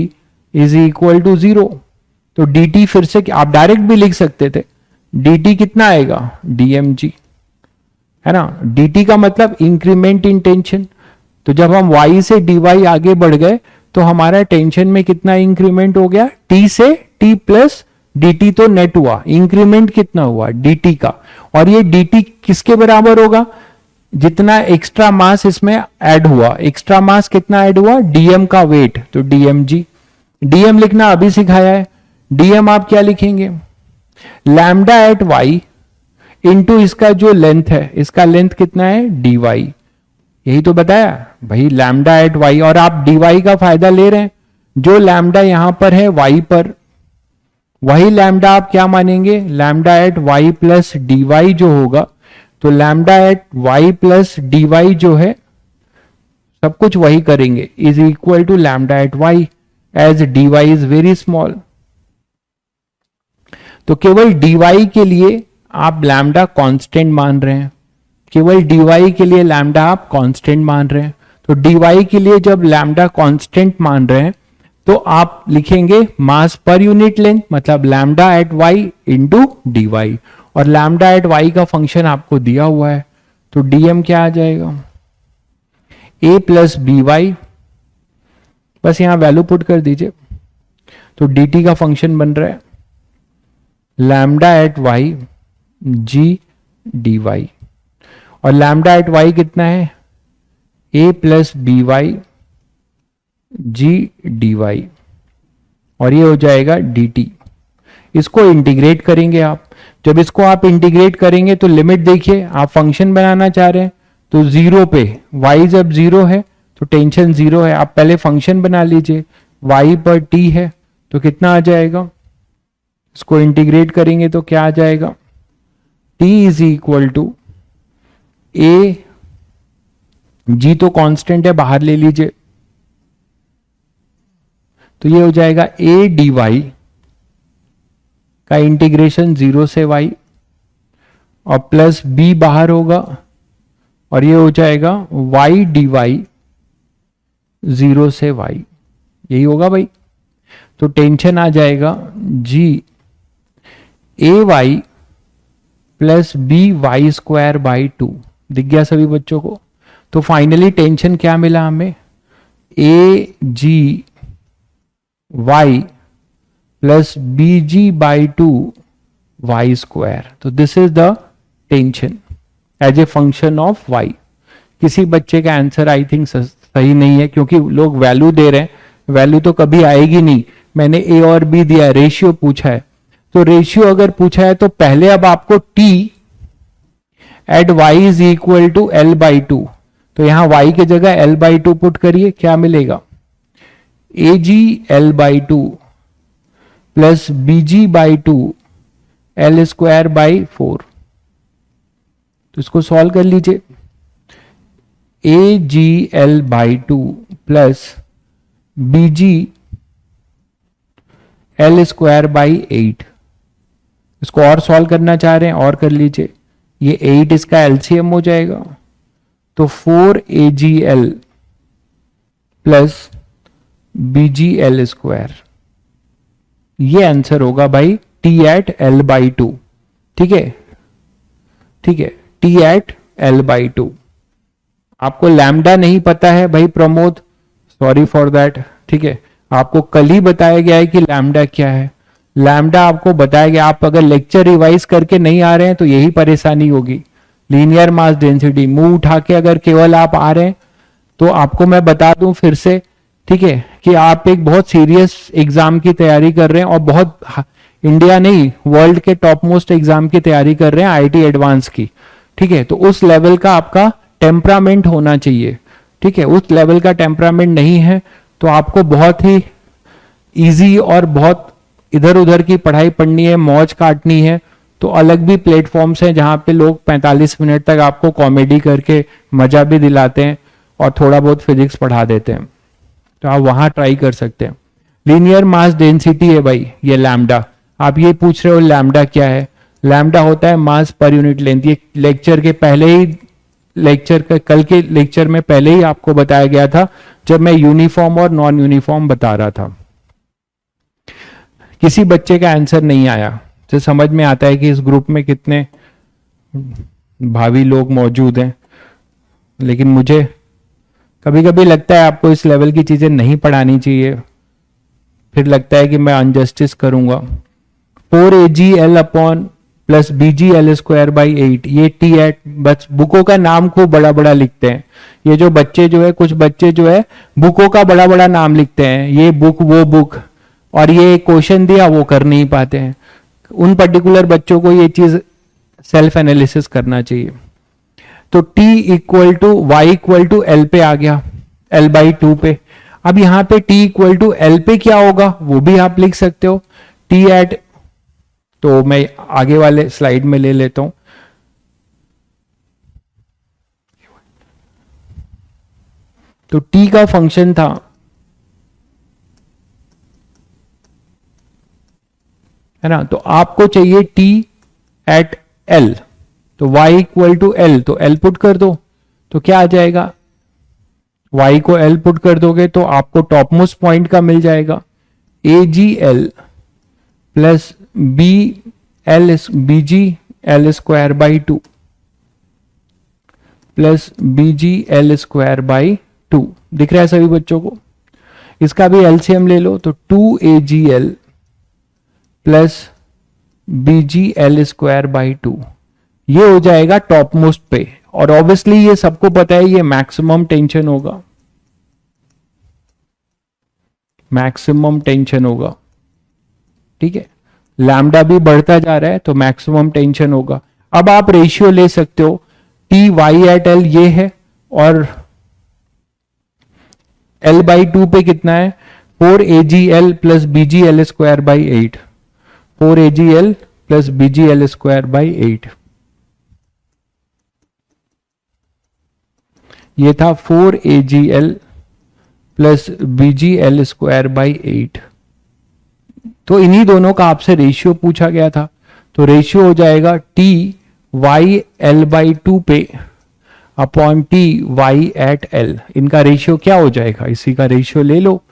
is equal to 0। तो dt फिर से आप डायरेक्ट भी लिख सकते थे, dt कितना आएगा, dmg, है ना। dt का मतलब इंक्रीमेंट इन टेंशन। तो जब हम y से dy आगे बढ़ गए तो हमारा टेंशन में कितना इंक्रीमेंट हो गया, t से t प्लस dt, तो नेट हुआ इंक्रीमेंट कितना हुआ dt का। और ये dt किसके बराबर होगा, जितना एक्स्ट्रा मास इसमें ऐड हुआ। एक्स्ट्रा मास कितना ऐड हुआ, dm का वेट, तो dmg। dm लिखना अभी सिखाया है। dm आप क्या लिखेंगे, लैम्डा एट y इंटू इसका जो लेंथ है, इसका लेंथ कितना है dy। यही तो बताया भाई, लैम्डा एट y, और आप dy का फायदा ले रहे हैं। जो लैम्डा यहां पर है y पर, वही लैम्डा आप क्या मानेंगे, lambda at y plus dy जो होगा। तो lambda at y plus dy जो है, सब कुछ वही करेंगे, is equal to lambda at y as dy is very small. तो केवल dy के लिए आप लैम्डा कांस्टेंट मान रहे हैं, केवल dy के लिए लैम्डा आप कांस्टेंट मान रहे हैं। तो dy के लिए जब लैम्डा कांस्टेंट मान रहे हैं तो आप लिखेंगे मास पर यूनिट लेंथ, मतलब lambda at y into dy। और लैम्डा एट y का फंक्शन आपको दिया हुआ है, तो dm क्या आ जाएगा, a प्लस बी वाई। बस यहां वैल्यू पुट कर दीजिए। तो dt का फंक्शन बन रहा है lambda at y g dy। और लैम्डा एट y कितना है, a plus b y g d y, और ये हो जाएगा dt। इसको इंटीग्रेट करेंगे आप। जब इसको आप इंटीग्रेट करेंगे तो लिमिट देखिए, आप फंक्शन बनाना चाह रहे हैं तो जीरो पे, y जब जीरो है तो टेंशन जीरो है। आप पहले फंक्शन बना लीजिए, y पर t है तो कितना आ जाएगा, इसको इंटीग्रेट करेंगे तो क्या आ जाएगा, t is equal to a, g तो कांस्टेंट है, बाहर ले लीजिए, तो ये हो जाएगा a dy का इंटीग्रेशन जीरो से y, और प्लस b बाहर होगा, और ये हो जाएगा y dy जीरो से y। यही होगा भाई। तो टेंशन आ जाएगा g a y plus b y square by 2। दिख गया सभी बच्चों को। तो फाइनली टेंशन क्या मिला हमें, A G Y plus B G by 2 Y square. तो this is the tension as a function of Y. किसी बच्चे का आंसर आई थिंक सही नहीं है, क्योंकि लोग वैल्यू दे रहे हैं, वैल्यू तो कभी आएगी नहीं। मैंने ए और बी दिया, रेशियो पूछा है, तो रेशियो अगर पूछा है तो पहले अब आपको t at y is equal to L by two, तो यहां y की जगह l बाई टू पुट करिए, क्या मिलेगा, A G L by two plus B G by two L square by 4। तो इसको सॉल्व कर लीजिए, A G L by two plus B G L square by 8। इसको और सॉल्व करना चाह रहे हैं और कर लीजिए, ये 8 इसका एलसीएम हो जाएगा, तो 4 A G L plus B G L square. ये आंसर होगा भाई T at L by two. ठीक है, ठीक है, T at L by two. आपको लैम्डा नहीं पता है भाई प्रमोद, सॉरी फॉर दैट। ठीक है, आपको कल ही बताया गया है कि लैम्डा क्या है। लैम्डा आपको बताया गया, आप अगर लेक्चर रिवाइज करके नहीं आ रहे हैं तो यही परेशानी होगी। लीनियर मास डेंसिटी मुंह उठा के अगर केवल आप आ रहे हैं तो आपको मैं बता दूं फिर से, ठीक है, कि आप एक बहुत सीरियस एग्जाम की तैयारी कर रहे हैं और बहुत इंडिया नहीं वर्ल्ड के टॉप मोस्ट एग्जाम की तैयारी कर रहे हैं, आईटी एडवांस की। ठीक है, तो उस लेवल का आपका टेम्परामेंट होना चाहिए। ठीक है, उस लेवल का टेम्परामेंट नहीं है तो आपको बहुत ही इजी और बहुत इधर उधर की पढ़ाई पढ़नी है, मौज काटनी है, तो अलग भी प्लेटफॉर्म्स हैं जहां पे लोग 45 मिनट तक आपको कॉमेडी करके मजा भी दिलाते हैं और थोड़ा बहुत फिजिक्स पढ़ा देते हैं, तो आप वहां ट्राई कर सकते हैं। लीनियर मास डेंसिटी है भाई ये लैम्डा। आप ये पूछ रहे हो लैम्डा क्या है, लैम्डा होता है मास पर यूनिट लेंथ। ये लेक्चर के पहले ही कल के लेक्चर में पहले ही आपको बताया गया था जब मैं यूनिफॉर्म और नॉन यूनिफॉर्म बता रहा था। किसी बच्चे का आंसर नहीं आया, तो समझ में आता है कि इस ग्रुप में कितने भावी लोग मौजूद हैं, लेकिन मुझे कभी कभी लगता है आपको इस लेवल की चीजें नहीं पढ़ानी चाहिए, फिर लगता है कि मैं अनजस्टिस करूंगा। 4AgL upon plus BgL square by 8, ये टी एट, बस बुकों का नाम खूब बड़ा बड़ा लिखते हैं। ये जो बच्चे जो है, कुछ बच्चे जो है बुकों का बड़ा बड़ा नाम लिखते हैं, ये बुक वो बुक, और ये क्वेश्चन दिया वो कर नहीं पाते हैं। उन पर्टिकुलर बच्चों को ये चीज सेल्फ एनालिसिस करना चाहिए। तो t equal to y equal to L पे आ गया, L/2 पे। अब यहां पे t इक्वल टू एल पे क्या होगा वो भी आप लिख सकते हो, t एट, तो मैं आगे वाले स्लाइड में ले लेता हूं। तो t का फंक्शन था है ना, तो आपको चाहिए t एट l, तो y इक्वल टू एल, तो l पुट कर दो तो क्या आ जाएगा, y को l पुट कर दोगे तो आपको टॉप मोस्ट पॉइंट का मिल जाएगा AgL plus BgL square by 2 plus BgL square by 2। दिख रहा है सभी बच्चों को? इसका भी एलसीएम ले लो तो 2AgL plus BgL square by 2, ये हो जाएगा टॉप मोस्ट पे। और ऑब्वियसली ये सबको पता है ये मैक्सिमम टेंशन होगा, मैक्सिमम टेंशन होगा, ठीक है। लैम्डा भी बढ़ता जा रहा है तो मैक्सिमम टेंशन होगा। अब आप रेशियो ले सकते हो, टी वाई एट एल ये है, और L/2 पे कितना है, 4AgL plus BgL square by 8, 4AgL plus BgL square by 8, ये था 4AgL plus BgL square by 8। तो इन्हीं दोनों का आपसे रेशियो पूछा गया था, तो रेशियो हो जाएगा टी वाई L/2 पे upon t y at L. इनका रेशियो क्या हो जाएगा, इसी का रेशियो ले लो,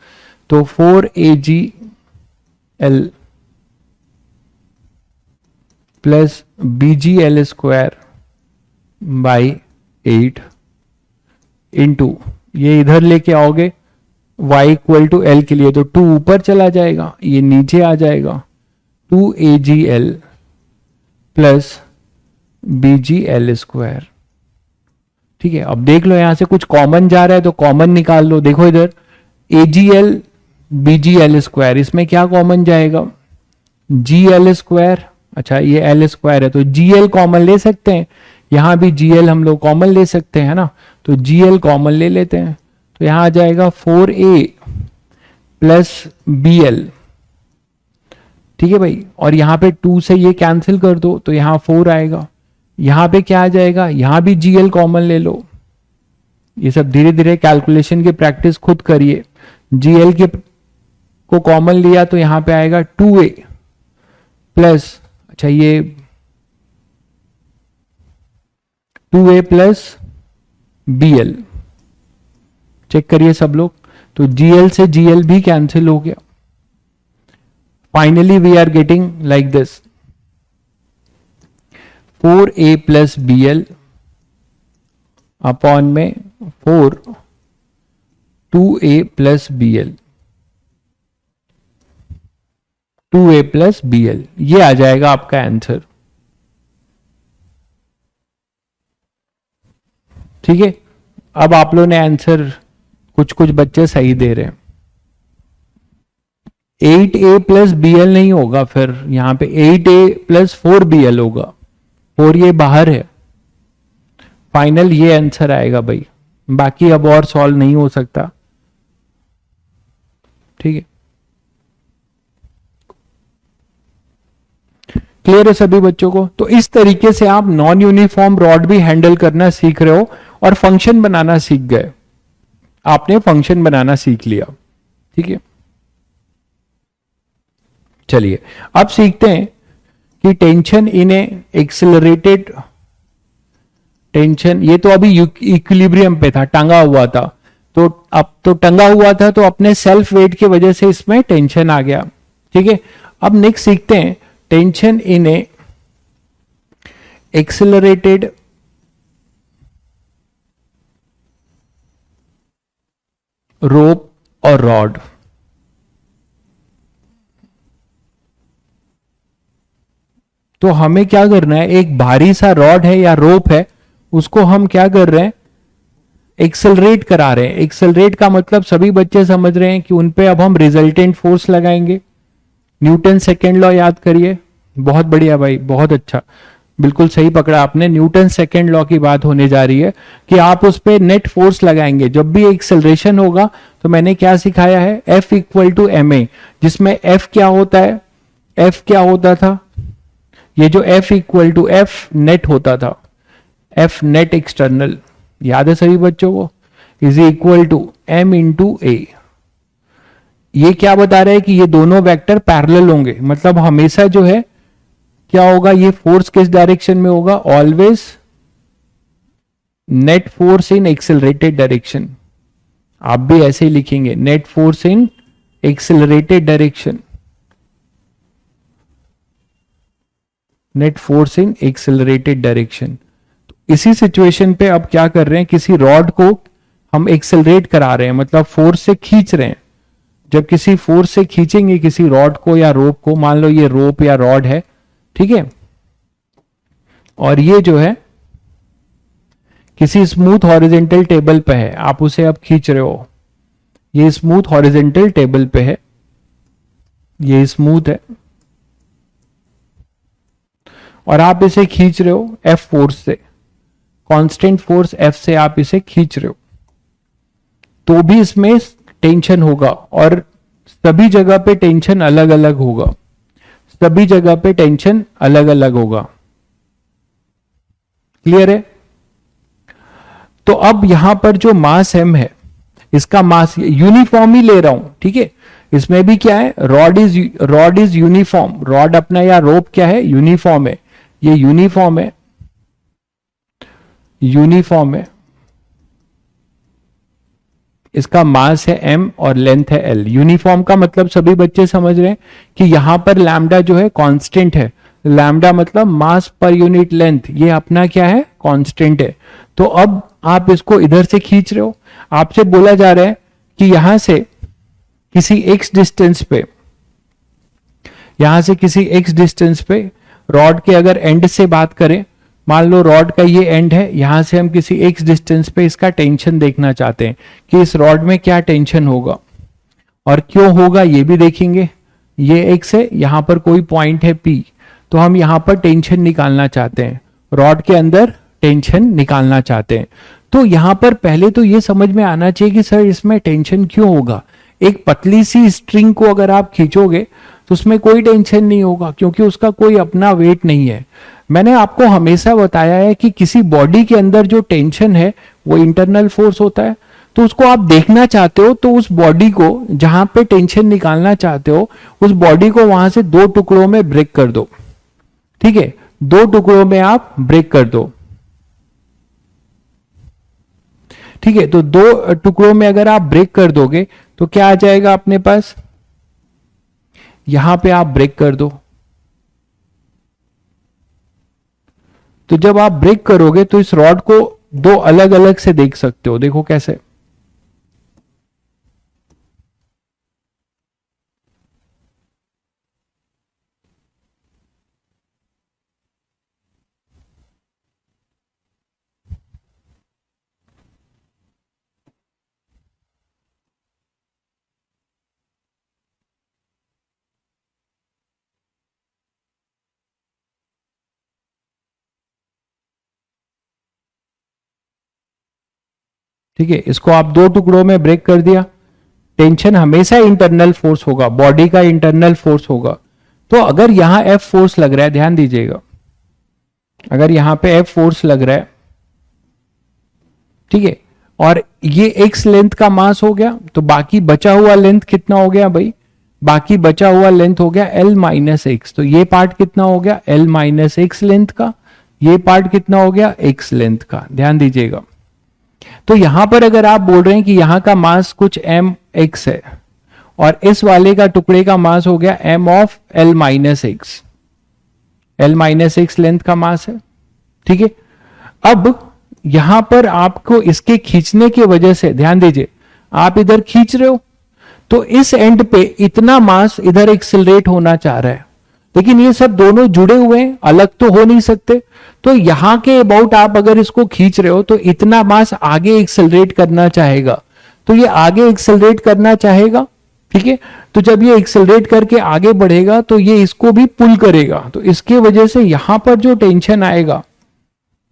तो 4AgL plus BgL square by 8 into, ये इधर लेके आओगे y इक्वल टू एल के लिए तो 2 ऊपर चला जाएगा, ये नीचे आ जाएगा, 2AgL प्लस BgL स्क्वायर, ठीक है। अब देख लो यहां से कुछ कॉमन जा रहा है तो कॉमन निकाल लो। देखो इधर AgL BgL स्क्वायर, इसमें क्या कॉमन जाएगा, GL स्क्वायर, अच्छा ये L स्क्वायर है तो GL कॉमन ले सकते हैं, यहां भी GL हम लोग कॉमन ले सकते हैं ना, तो GL कॉमन ले लेते हैं, तो यहां आ जाएगा 4A प्लस BL, ठीक है भाई। और यहां पे 2 से ये कैंसिल कर दो तो यहां 4 आएगा, यहां पे क्या आ जाएगा, यहां भी GL कॉमन ले लो। ये सब धीरे धीरे कैलकुलेशन की प्रैक्टिस खुद करिए। GL के को कॉमन लिया तो यहां पे आएगा 2A प्लस, अच्छा ये 2A प्लस BL, चेक करिए सब लोग, तो GL से GL भी कैंसिल हो गया। Finally we are getting like this, 4A plus BL upon में 2A plus BL, 2A plus BL, ये आ जाएगा आपका आंसर, ठीक है। अब आप लोगों ने आंसर, कुछ कुछ बच्चे सही दे रहे हैं। 8A प्लस BL नहीं होगा, फिर यहां पे 8A प्लस 4BL होगा, 4 ये बाहर है, फाइनल ये आंसर आएगा भाई, बाकी अब और सॉल्व नहीं हो सकता, ठीक है। क्लियर है सभी बच्चों को? तो इस तरीके से आप नॉन यूनिफॉर्म रॉड भी हैंडल करना सीख रहे हो और फंक्शन बनाना सीख गए, आपने फंक्शन बनाना सीख लिया, ठीक है। चलिए अब सीखते हैं कि tension in A accelerated tension, ये तो अभी इक्विलिब्रियम पे था, टंगा हुआ था, तो अब तो टंगा हुआ था तो अपने सेल्फ वेट की वजह से इसमें टेंशन आ गया, ठीक है। अब नेक्स्ट सीखते हैं टेंशन इन ए एक्सेलरेटेड रोप और रॉड। तो हमें क्या करना है, एक भारी सा रॉड है या रोप है, उसको हम क्या कर रहे हैं, एक्सेलरेट करा रहे हैं। एक्सेलरेट का मतलब सभी बच्चे समझ रहे हैं कि उनपे अब हम रिजल्टेंट फोर्स लगाएंगे। न्यूटन सेकेंड लॉ याद करिए। बहुत बढ़िया भाई, बहुत अच्छा, बिल्कुल सही पकड़ा आपने। न्यूटन सेकेंड लॉ की बात होने जा रही है कि आप उस पर नेट फोर्स लगाएंगे। जब भी एक्सेलरेशन होगा तो मैंने क्या सिखाया है, F इक्वल टू ma, जिसमें F क्या होता है, F क्या होता था, ये जो F equal to F net होता था, F नेट एक्सटर्नल, याद है सभी बच्चों को, is equal to m into A. ये क्या बता रहा है कि ये दोनों वेक्टर पैरेलल होंगे, मतलब हमेशा जो है क्या होगा, ये फोर्स किस डायरेक्शन में होगा, always net force in accelerated direction. आप भी ऐसे ही लिखेंगे, net force in accelerated direction, net force in accelerated direction. इसी सिचुएशन पे अब क्या कर रहे हैं, किसी रॉड को हम एक्सेलरेट करा रहे हैं, मतलब फोर्स से खींच रहे हैं। जब किसी फोर्स से खींचेंगे किसी रॉड को या रोप को, मान लो ये रोप या रॉड है, ठीक है, और ये जो है किसी स्मूथ हॉरिजेंटल टेबल पे है, आप उसे अब खींच रहे हो, ये स्मूथ हॉरिजेंटल टेबल पे है, ये स्मूथ है, और आप इसे खींच रहे हो F फोर्स से, कांस्टेंट फोर्स F से आप इसे खींच रहे हो, तो भी इसमें टेंशन होगा, और सभी जगह पे टेंशन अलग अलग होगा, सभी जगह पे टेंशन अलग अलग होगा। क्लियर है? तो अब यहां पर जो मास m है, इसका मास यूनिफॉर्म ही ले रहा हूं, ठीक है। इसमें भी क्या है, रॉड इज यूनिफॉर्म, रॉड अपना या रोप क्या है, यूनिफॉर्म है, ये यूनिफॉर्म है, यूनिफॉर्म है, इसका मास है m और लेंथ है l। यूनिफॉर्म का मतलब सभी बच्चे समझ रहे हैं कि यहां पर लैम्डा जो है कांस्टेंट है, लैम्डा मतलब मास पर यूनिट लेंथ, ये अपना क्या है, कांस्टेंट है। तो अब आप इसको इधर से खींच रहे हो, आपसे बोला जा रहा है कि यहां से किसी x डिस्टेंस पे, यहां से किसी x डिस्टेंस पे रॉड के अगर एंड से बात करें, मान लो रॉड का ये एंड है, यहां से हम किसी x डिस्टेंस पे इसका टेंशन देखना चाहते हैं कि इस रॉड में क्या टेंशन होगा और क्यों होगा, ये भी देखेंगे। ये x है, यहां पर कोई पॉइंट है P, तो हम यहां पर टेंशन निकालना चाहते हैं, रॉड के अंदर टेंशन निकालना चाहते हैं। तो यहां पर पहले तो ये समझ में आना चाहिए कि सर इसमें टेंशन क्यों होगा। एक पतली सी स्ट्रिंग को अगर आप खींचोगे तो उसमें कोई टेंशन नहीं होगा, क्योंकि उसका कोई अपना वेट नहीं है। मैंने आपको हमेशा बताया है कि किसी बॉडी के अंदर जो टेंशन है वो इंटरनल फोर्स होता है, तो उसको आप देखना चाहते हो तो उस बॉडी को जहां पे टेंशन निकालना चाहते हो, उस बॉडी को वहां से दो टुकड़ों में ब्रेक कर दो, ठीक है, दो टुकड़ों में आप ब्रेक कर दो, ठीक है। तो दो टुकड़ों में अगर आप ब्रेक कर दोगे तो क्या आ जाएगा अपने पास, यहां पे आप ब्रेक कर दो, तो जब आप ब्रेक करोगे तो इस रॉड को दो अलग अलग से देख सकते हो। देखो कैसे, ठीक है, इसको आप दो टुकड़ों में ब्रेक कर दिया। टेंशन हमेशा इंटरनल फोर्स होगा, बॉडी का इंटरनल फोर्स होगा। तो अगर यहां F फोर्स लग रहा है, ध्यान दीजिएगा, अगर यहां पे F फोर्स लग रहा है, ठीक है, और ये x लेंथ का मास हो गया, तो बाकी बचा हुआ लेंथ कितना हो गया भाई, बाकी बचा हुआ लेंथ हो गया L माइनस एक्स। तो ये पार्ट कितना हो गया, L माइनस एक्स लेंथ का, ये पार्ट कितना हो गया, x लेंथ का। ध्यान दीजिएगा, तो यहां पर अगर आप बोल रहे हैं कि यहां का मास कुछ m x है और इस वाले का टुकड़े का मास हो गया m of L minus x, L minus X length का मास है, ठीक है। अब यहां पर आपको इसके खींचने की वजह से, ध्यान दीजिए, आप इधर खींच रहे हो, तो इस एंड पे इतना मास इधर एक्सिलरेट होना चाह रहा है, लेकिन ये सब दोनों जुड़े हुए हैं, अलग तो हो नहीं सकते। तो यहां के अबाउट आप अगर इसको खींच रहे हो तो इतना मास आगे एक्सेलरेट करना चाहेगा, तो ये आगे एक्सेलरेट करना चाहेगा, ठीक है। तो जब ये एक्सेलरेट करके आगे बढ़ेगा तो ये इसको भी पुल करेगा, तो इसके वजह से यहां पर जो टेंशन आएगा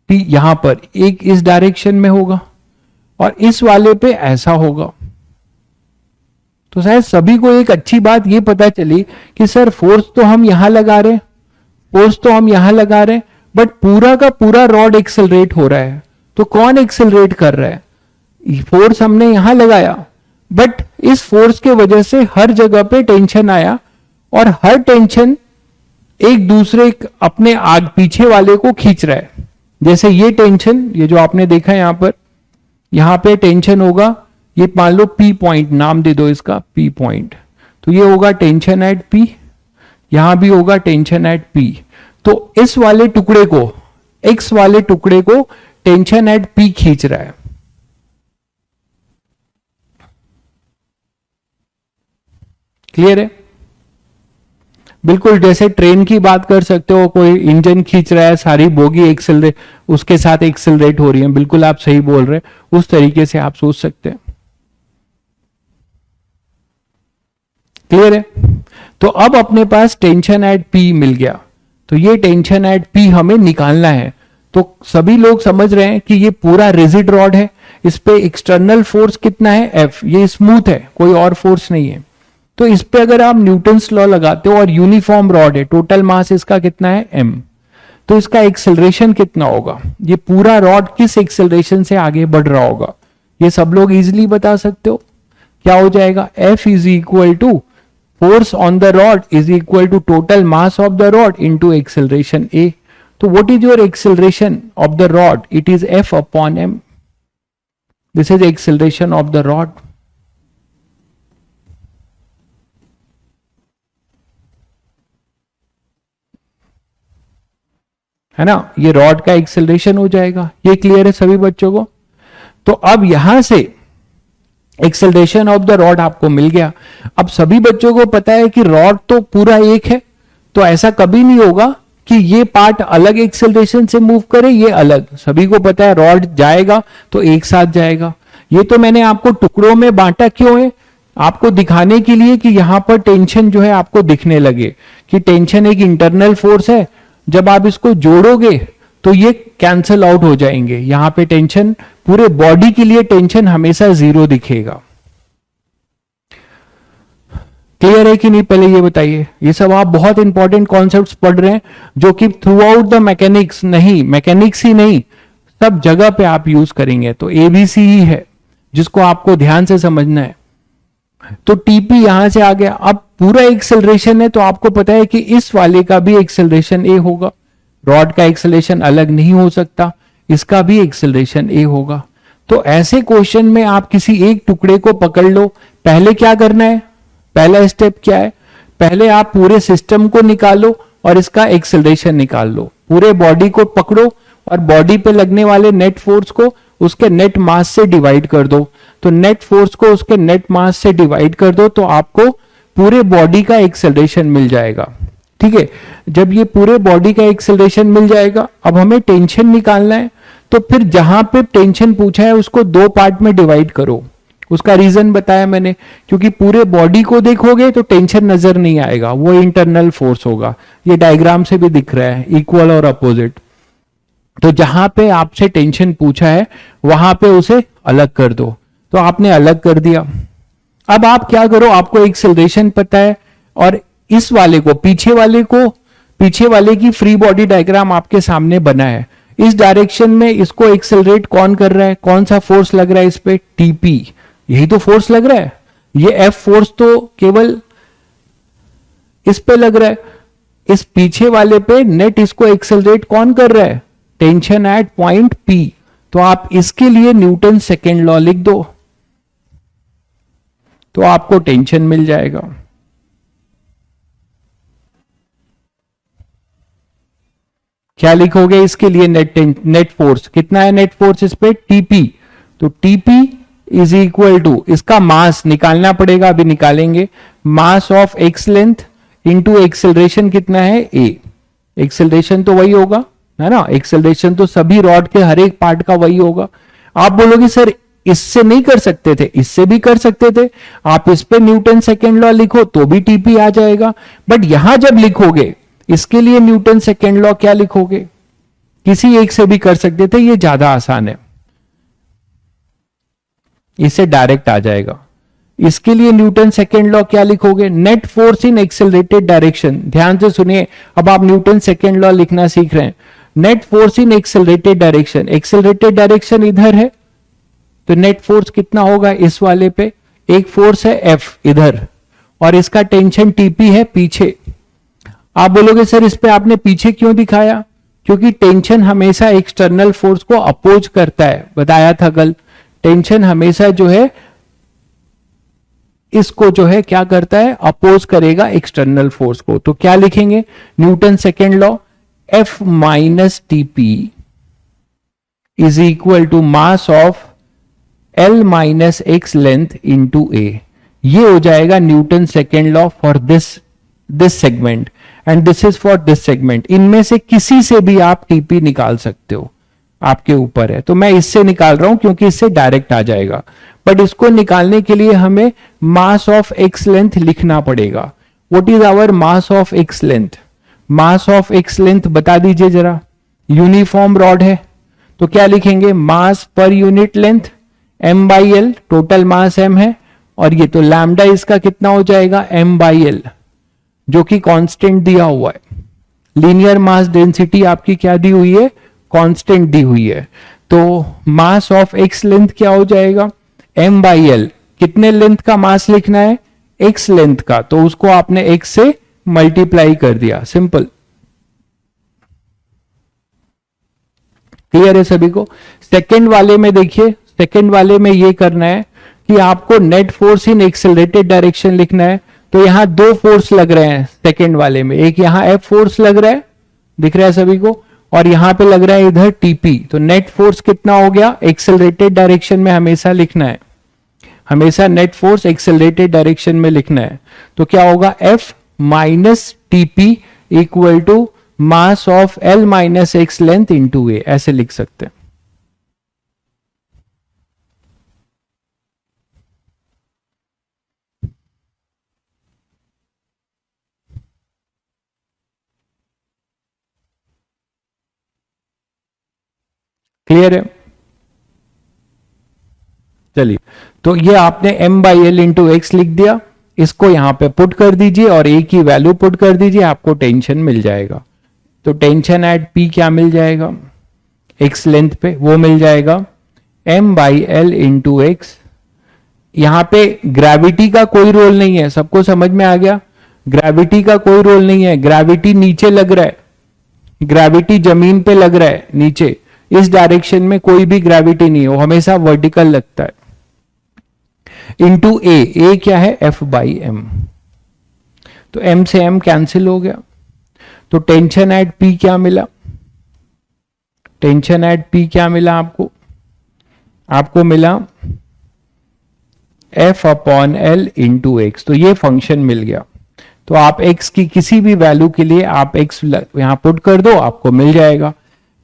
यहां पर एक इस डायरेक्शन में होगा और इस वाले पे ऐसा होगा। तो शायद सभी को एक अच्छी बात ये पता चली कि सर फोर्स तो हम यहां लगा रहे हैं, फोर्स तो हम यहां लगा रहे हैं, बट पूरा का पूरा रॉड एक्सेलरेट हो रहा है। तो कौन एक्सेलरेट कर रहा है? फोर्स हमने यहां लगाया, बट इस फोर्स के वजह से हर जगह पे टेंशन आया और हर टेंशन एक दूसरे अपने आग पीछे वाले को खींच रहा है। जैसे ये टेंशन, ये जो आपने देखा यहां पे टेंशन होगा, ये मान लो पी पॉइंट नाम दे दो इसका, पी पॉइंट, तो ये होगा टेंशन एट पी, यहां भी होगा टेंशन एट पी। तो इस वाले टुकड़े को, एक्स वाले टुकड़े को टेंशन एट पी खींच रहा है। क्लियर है? बिल्कुल जैसे ट्रेन की बात कर सकते हो, कोई इंजन खींच रहा है, सारी बोगी एक्सेलरेट उसके साथ एक्सेलरेट हो रही है, बिल्कुल आप सही बोल रहे हैं, उस तरीके से आप सोच सकते हैं। क्लियर है? तो अब अपने पास टेंशन एट पी मिल गया, तो ये टेंशन एट पी हमें निकालना है। तो सभी लोग समझ रहे हैं कि ये पूरा रिजिड रॉड है, इस पे एक्सटर्नल फोर्स कितना है? एफ, ये स्मूथ है, कोई और फोर्स नहीं है। तो इस पे अगर आप न्यूटन्स लॉ लगाते हो और यूनिफॉर्म रॉड है, टोटल मास इसका कितना है? एम, तो इसका एक्सेलरेशन कितना होगा? ये पूरा रॉड किस एक्सेलरेशन से आगे बढ़ रहा होगा? ये सब लोग इजिली बता सकते हो। क्या हो जाएगा? F is equal to force on the rod is equal to total mass of the rod into acceleration A. तो what is your acceleration of the rod? It is F upon M. This is acceleration of the rod. है ना? ये rod का acceleration हो जाएगा। ये clear है सभी बच्चों को? तो अब यहां से एक्सेलरेशन ऑफ द रॉड आपको मिल गया। अब सभी बच्चों को पता है कि रॉड तो पूरा एक है, तो ऐसा कभी नहीं होगा कि ये पार्ट अलग एक्सेलरेशन से मूव करे, ये अलग। सभी को पता है रॉड जाएगा तो एक साथ जाएगा। ये तो मैंने आपको टुकड़ों में बांटा क्यों है? आपको दिखाने के लिए कि यहां पर टेंशन जो है आपको दिखने लगे कि टेंशन एक इंटरनल फोर्स है। जब आप इसको जोड़ोगे तो ये कैंसल आउट हो जाएंगे। यहां पे टेंशन, पूरे बॉडी के लिए टेंशन हमेशा जीरो दिखेगा। क्लियर है कि नहीं? पहले ये बताइए। ये सब आप बहुत इंपॉर्टेंट कॉन्सेप्ट्स पढ़ रहे हैं जो कि थ्रू आउट द मैकेनिक्स, नहीं मैकेनिक्स ही नहीं, सब जगह पे आप यूज करेंगे। तो एबीसी ही है जिसको आपको ध्यान से समझना है। तो टीपी यहां से आ गया। अब पूरा एक्सेलरेशन है तो आपको पता है कि इस वाले का भी एक्सेलरेशन ए होगा। रॉड का एक्सेलरेशन अलग नहीं हो सकता, इसका भी एक्सेलरेशन ए होगा। तो ऐसे क्वेश्चन में आप किसी एक टुकड़े को पकड़ लो। पहले क्या करना है? पहला स्टेप क्या है? पहले आप पूरे सिस्टम को निकालो और इसका एक्सेलरेशन निकाल लो। पूरे बॉडी को पकड़ो और बॉडी पे लगने वाले नेट फोर्स को उसके नेट मास से डिवाइड कर दो। तो नेट फोर्स को उसके नेट मास से डिवाइड कर दो तो आपको पूरे बॉडी का एक्सेलरेशन मिल जाएगा। ठीक है? जब ये पूरे बॉडी का एक्सेलरेशन मिल जाएगा, अब हमें टेंशन निकालना है। तो फिर जहां पे टेंशन पूछा है उसको दो पार्ट में डिवाइड करो। उसका रीजन बताया मैंने, क्योंकि पूरे बॉडी को देखोगे तो टेंशन नजर नहीं आएगा, वो इंटरनल फोर्स होगा। ये डायग्राम से भी दिख रहा है, इक्वल और अपोजिट। तो जहां पे आपसे टेंशन पूछा है वहां पे उसे अलग कर दो। तो आपने अलग कर दिया। अब आप क्या करो, आपको एक्सेलरेशन पता है और इस वाले को, पीछे वाले की फ्री बॉडी डायग्राम आपके सामने बना है। इस डायरेक्शन में इसको एक्सेलरेट कौन कर रहा है? कौन सा फोर्स लग रहा है इस पे? टीपी, यही तो फोर्स लग रहा है। ये एफ फोर्स तो केवल इस पे लग रहा है। इस पीछे वाले पे नेट इसको एक्सेलरेट कौन कर रहा है? Tension eight point P. तो आप इसके लिए न्यूटन सेकेंड लॉ लिख दो तो आपको टेंशन मिल जाएगा। क्या लिखोगे इसके लिए? नेट फोर्स कितना है? नेट फोर्स इस पे टीपी। तो टीपी इज इक्वल टू, इसका मास निकालना पड़ेगा, अभी निकालेंगे। मास of x length into acceleration कितना है a, एक्सेलरेशन तो वही होगा है ना, एक्सेलरेशन तो सभी रॉड के हर एक पार्ट का वही होगा। आप बोलोगे सर इससे नहीं कर सकते थे, इससे भी कर सकते थे, आप इस पे न्यूटन सेकेंड लॉ लिखो तो भी टीपी आ जाएगा। बट यहां जब लिखोगे इसके लिए न्यूटन सेकेंड लॉ क्या लिखोगे, किसी एक से भी कर सकते थे, ये ज्यादा आसान है, इससे डायरेक्ट आ जाएगा। इसके लिए न्यूटन सेकेंड लॉ क्या लिखोगे, net force in accelerated direction. ध्यान से सुनिए, अब आप न्यूटन सेकेंड लॉ लिखना सीख रहे हैं। Net force in accelerated direction, accelerated direction इधर है तो नेट फोर्स कितना होगा इस वाले पे, एक फोर्स है F इधर और इसका टेंशन टीपी है पीछे। आप बोलोगे सर इस पे आपने पीछे क्यों दिखाया, क्योंकि टेंशन हमेशा एक्सटर्नल फोर्स को अपोज करता है, बताया था कल। टेंशन हमेशा जो है इसको जो है क्या करता है, अपोज करेगा एक्सटर्नल फोर्स को। तो क्या लिखेंगे, Newton second law, F minus TP is equal to mass of L minus X length into A. ये हो जाएगा Newton second law for this segment and this is for this segment. इनमें से किसी से भी आप टीपी निकाल सकते हो, आपके ऊपर है। तो मैं इससे निकाल रहा हूं क्योंकि इससे डायरेक्ट आ जाएगा, बट इसको निकालने के लिए हमें मास ऑफ एक्स लेंथ लिखना पड़ेगा। What is our mass of x length, mass of x length बता दीजिए जरा। यूनिफॉर्म रॉड है तो क्या लिखेंगे, मास पर unit length m by L, total mass m है, और ये तो लैम्डा इसका कितना हो जाएगा m बाई एल, जो कि कांस्टेंट दिया हुआ है। लीनियर मास डेंसिटी आपकी क्या दी हुई है, कांस्टेंट दी हुई है। तो मास ऑफ एक्स लेंथ क्या हो जाएगा, m बाई एल। कितने लेंथ का मास लिखना है, x लेंथ का, तो उसको आपने x से मल्टीप्लाई कर दिया, सिंपल। क्लियर है सभी को। सेकंड वाले में देखिए, सेकंड वाले में ये करना है कि आपको net force in accelerated direction लिखना है। तो यहां दो फोर्स लग रहे हैं सेकंड वाले में, एक यहां F फोर्स लग रहा है, दिख रहा है सभी को, और यहां पे लग रहा है इधर TP। तो नेट फोर्स कितना हो गया, एक्सेलरेटेड डायरेक्शन में हमेशा लिखना है, हमेशा नेट फोर्स एक्सेलरेटेड डायरेक्शन में लिखना है। तो क्या होगा, F minus TP equal to mass of L minus X length into A, ऐसे लिख सकते हैं। क्लियर है, चलिए। तो ये आपने m by L into x लिख दिया, इसको यहां पे पुट कर दीजिए और a की वैल्यू पुट कर दीजिए, आपको टेंशन मिल जाएगा। तो टेंशन एट P क्या मिल जाएगा, x लेंथ पे, वो मिल जाएगा m by L into x. यहां पे ग्रेविटी का कोई रोल नहीं है, सबको समझ में आ गया, ग्रेविटी का कोई रोल नहीं है। ग्रेविटी नीचे लग रहा है, ग्रेविटी जमीन पे लग रहा है नीचे, इस डायरेक्शन में कोई भी ग्रेविटी नहीं है, वो हमेशा वर्टिकल लगता है। इंटू ए क्या है, F बाई एम। तो m से m कैंसिल हो गया, तो टेंशन एट P क्या मिला, टेंशन एट P क्या मिला आपको, आपको मिला F upon L into x. तो ये फंक्शन मिल गया। तो आप x की किसी भी वैल्यू के लिए आप x यहां पुट कर दो, आपको मिल जाएगा।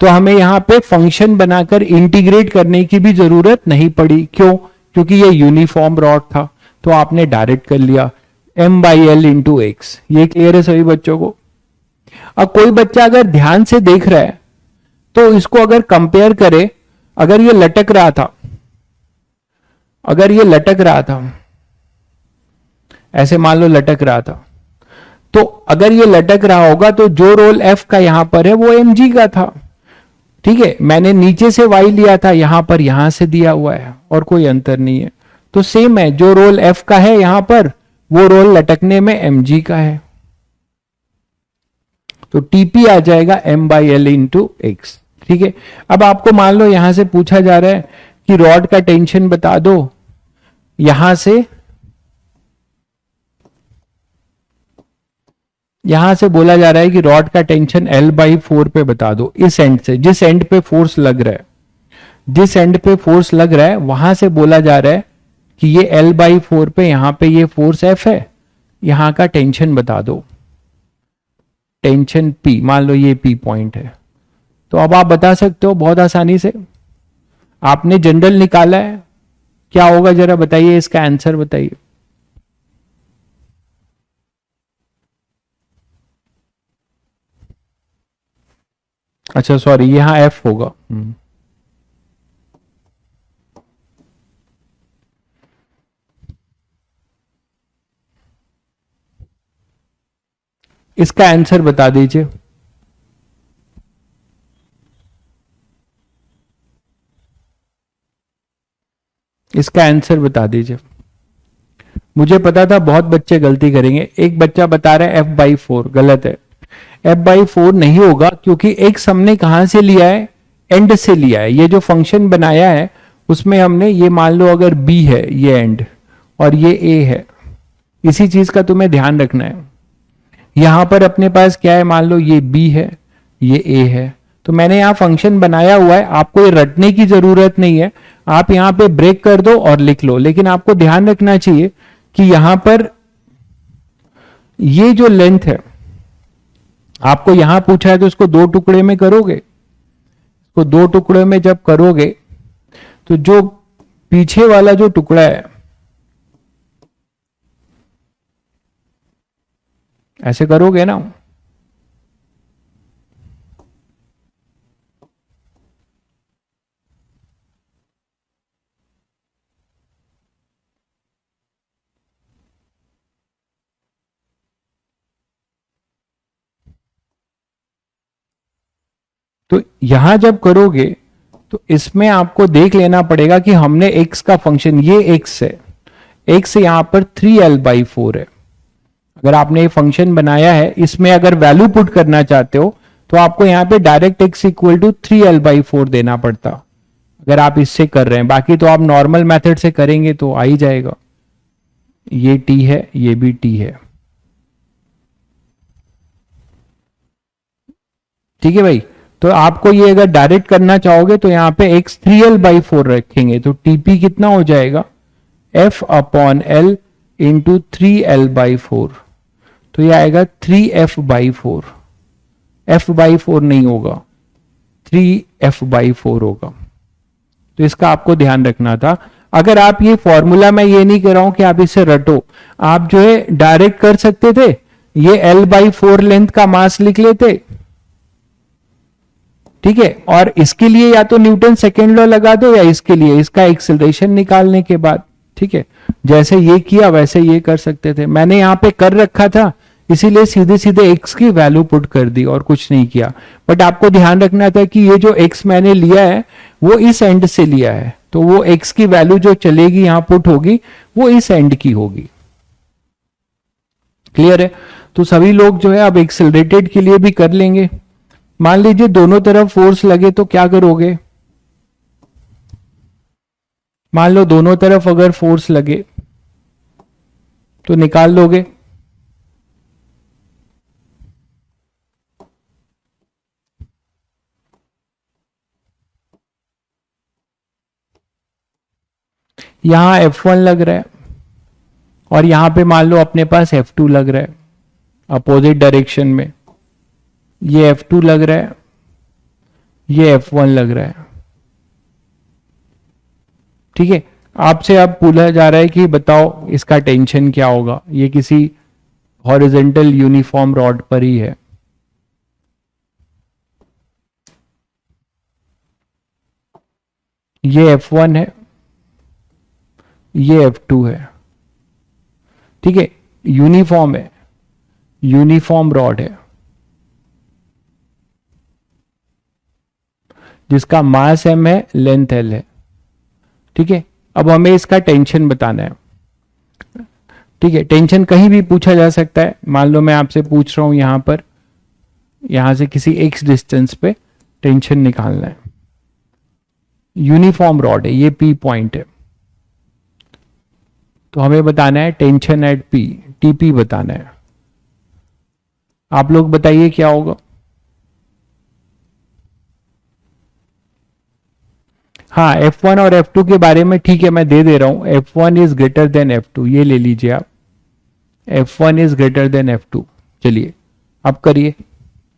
तो हमें यहां पे फंक्शन बनाकर इंटीग्रेट करने की भी जरूरत नहीं पड़ी, क्यों, क्योंकि ये यूनिफॉर्म रॉड था, तो आपने डायरेक्ट कर लिया m by L into x. ये क्लियर है सभी बच्चों को। अब कोई बच्चा अगर ध्यान से देख रहा है तो इसको अगर कंपेयर करे, अगर ये लटक रहा था, अगर ये लटक रहा था, ऐसे मान लो लटक रहा था, तो अगर ये लटक रहा होगा तो जो रोल F का यहां पर है वो mg का था, ठीक है। मैंने नीचे से y लिया था, यहां पर यहां से दिया हुआ है और कोई अंतर नहीं है। तो सेम है, जो रोल F का है यहां पर, वो रोल लटकने में mg का है। तो TP आ जाएगा m by L into x, ठीक है। अब आपको मान लो यहां से पूछा जा रहा है कि रॉड का टेंशन बता दो, यहां से बोला जा रहा है कि रॉड का टेंशन L बाई 4 पे बता दो, इस एंड से, जिस एंड पे फोर्स लग रहा है, जिस एंड पे फोर्स लग रहा है वहां से बोला जा रहा है कि ये L/4 पे यहां पे ये फोर्स F है, यहां का टेंशन बता दो, टेंशन P, मान लो ये P पॉइंट है। तो अब आप बता सकते हो बहुत आसानी से, आपने जनरल निकाला है, क्या होगा जरा बताइए, इसका आंसर बताइए। अच्छा सॉरी, यहां F होगा। इसका आंसर बता दीजिए। इसका आंसर बता दीजिए। मुझे पता था बहुत बच्चे गलती करेंगे। एक बच्चा बता रहा है F/4, गलत है। F/4 नहीं होगा, क्योंकि एक हमने कहां से लिया है, एंड से लिया है। ये जो फंक्शन बनाया है उसमें हमने ये मान लो अगर B है ये एंड और ये A है, इसी चीज का तुम्हें ध्यान रखना है। यहां पर अपने पास क्या है, मान लो ये B है ये A है, तो मैंने यहां फंक्शन बनाया हुआ है, आपको ये रटने की जरूरत नहीं है। आप यहां पे ब्रेक कर दो और लिख लो, लेकिन आपको ध्यान रखना चाहिए कि यहां पर ये जो लेंथ है, आपको यहां पूछा है तो इसको दो टुकड़े में करोगे। इसको दो टुकड़े में जब करोगे तो जो पीछे वाला जो टुकड़ा है, ऐसे करोगे ना, तो यहां जब करोगे तो इसमें आपको देख लेना पड़ेगा कि हमने x का फंक्शन, ये x है, x यहां पर 3L/4 है। अगर आपने ये फंक्शन बनाया है, इसमें अगर वैल्यू पुट करना चाहते हो तो आपको यहां पे direct x equal to 3L/4 देना पड़ता, अगर आप इससे कर रहे हैं। बाकी तो आप नॉर्मल मेथड से करेंगे तो आ ही जाएगा। ये t है, ये भी t है। ठीक है भाई, तो आपको ये अगर डायरेक्ट करना चाहोगे तो यहां पे x 3L/4 रखेंगे, तो TP कितना हो जाएगा, F/L इंटू 3L/4, तो ये आएगा 3F/4। F/4 नहीं होगा, 3F/4 होगा। तो इसका आपको ध्यान रखना था। अगर आप ये फॉर्मूला, मैं ये नहीं कह रहा हूं कि आप इसे रटो, आप जो है डायरेक्ट कर सकते थे, ये L/4 लेंथ का मास लिख लेते, ठीक है, और इसके लिए या तो न्यूटन सेकेंड लॉ लगा दो या इसके लिए इसका एक्सेलरेशन निकालने के बाद, ठीक है, जैसे ये किया वैसे ये कर सकते थे। मैंने यहां पे कर रखा था, इसीलिए सीधे सीधे x की वैल्यू पुट कर दी और कुछ नहीं किया। बट आपको ध्यान रखना था कि ये जो x मैंने लिया है वो इस एंड से लिया है, तो वो x की वैल्यू जो चलेगी यहां पुट होगी वो इस एंड की होगी। क्लियर है? तो सभी लोग जो है अब एक्सेलरेटेड के लिए भी कर लेंगे। मान लीजिए दोनों तरफ फोर्स लगे तो क्या करोगे, मान लो दोनों तरफ अगर फोर्स लगे तो निकाल लोगे। यहां F1 लग रहा है और यहां पे मान लो अपने पास F2 लग रहा है अपोजिट डायरेक्शन में। ये F2 लग रहा है, ये F1 लग रहा है, ठीक है। आपसे अब पूछा जा रहा है कि बताओ इसका टेंशन क्या होगा। ये किसी हॉरिजॉन्टल यूनिफॉर्म रॉड पर ही है। ये F1 है, ये F2 है, ठीक है, यूनिफॉर्म है, यूनिफॉर्म रॉड है जिसका मास m है, लेंथ l है, ठीक है। अब हमें इसका टेंशन बताना है, ठीक है। टेंशन कहीं भी पूछा जा सकता है। मान लो मैं आपसे पूछ रहा हूं यहां पर, यहां से किसी x डिस्टेंस पे टेंशन निकालना है, यूनिफॉर्म रॉड है, ये P पॉइंट है, तो हमें बताना है टेंशन एट P, TP बताना है। आप लोग बताइए क्या होगा। हाँ F1 और F2 के बारे में ठीक है, मैं दे दे रहा हूं, F1 is greater than F2, ये ले लीजिए आप, F1 is greater than F2। चलिए अब करिए,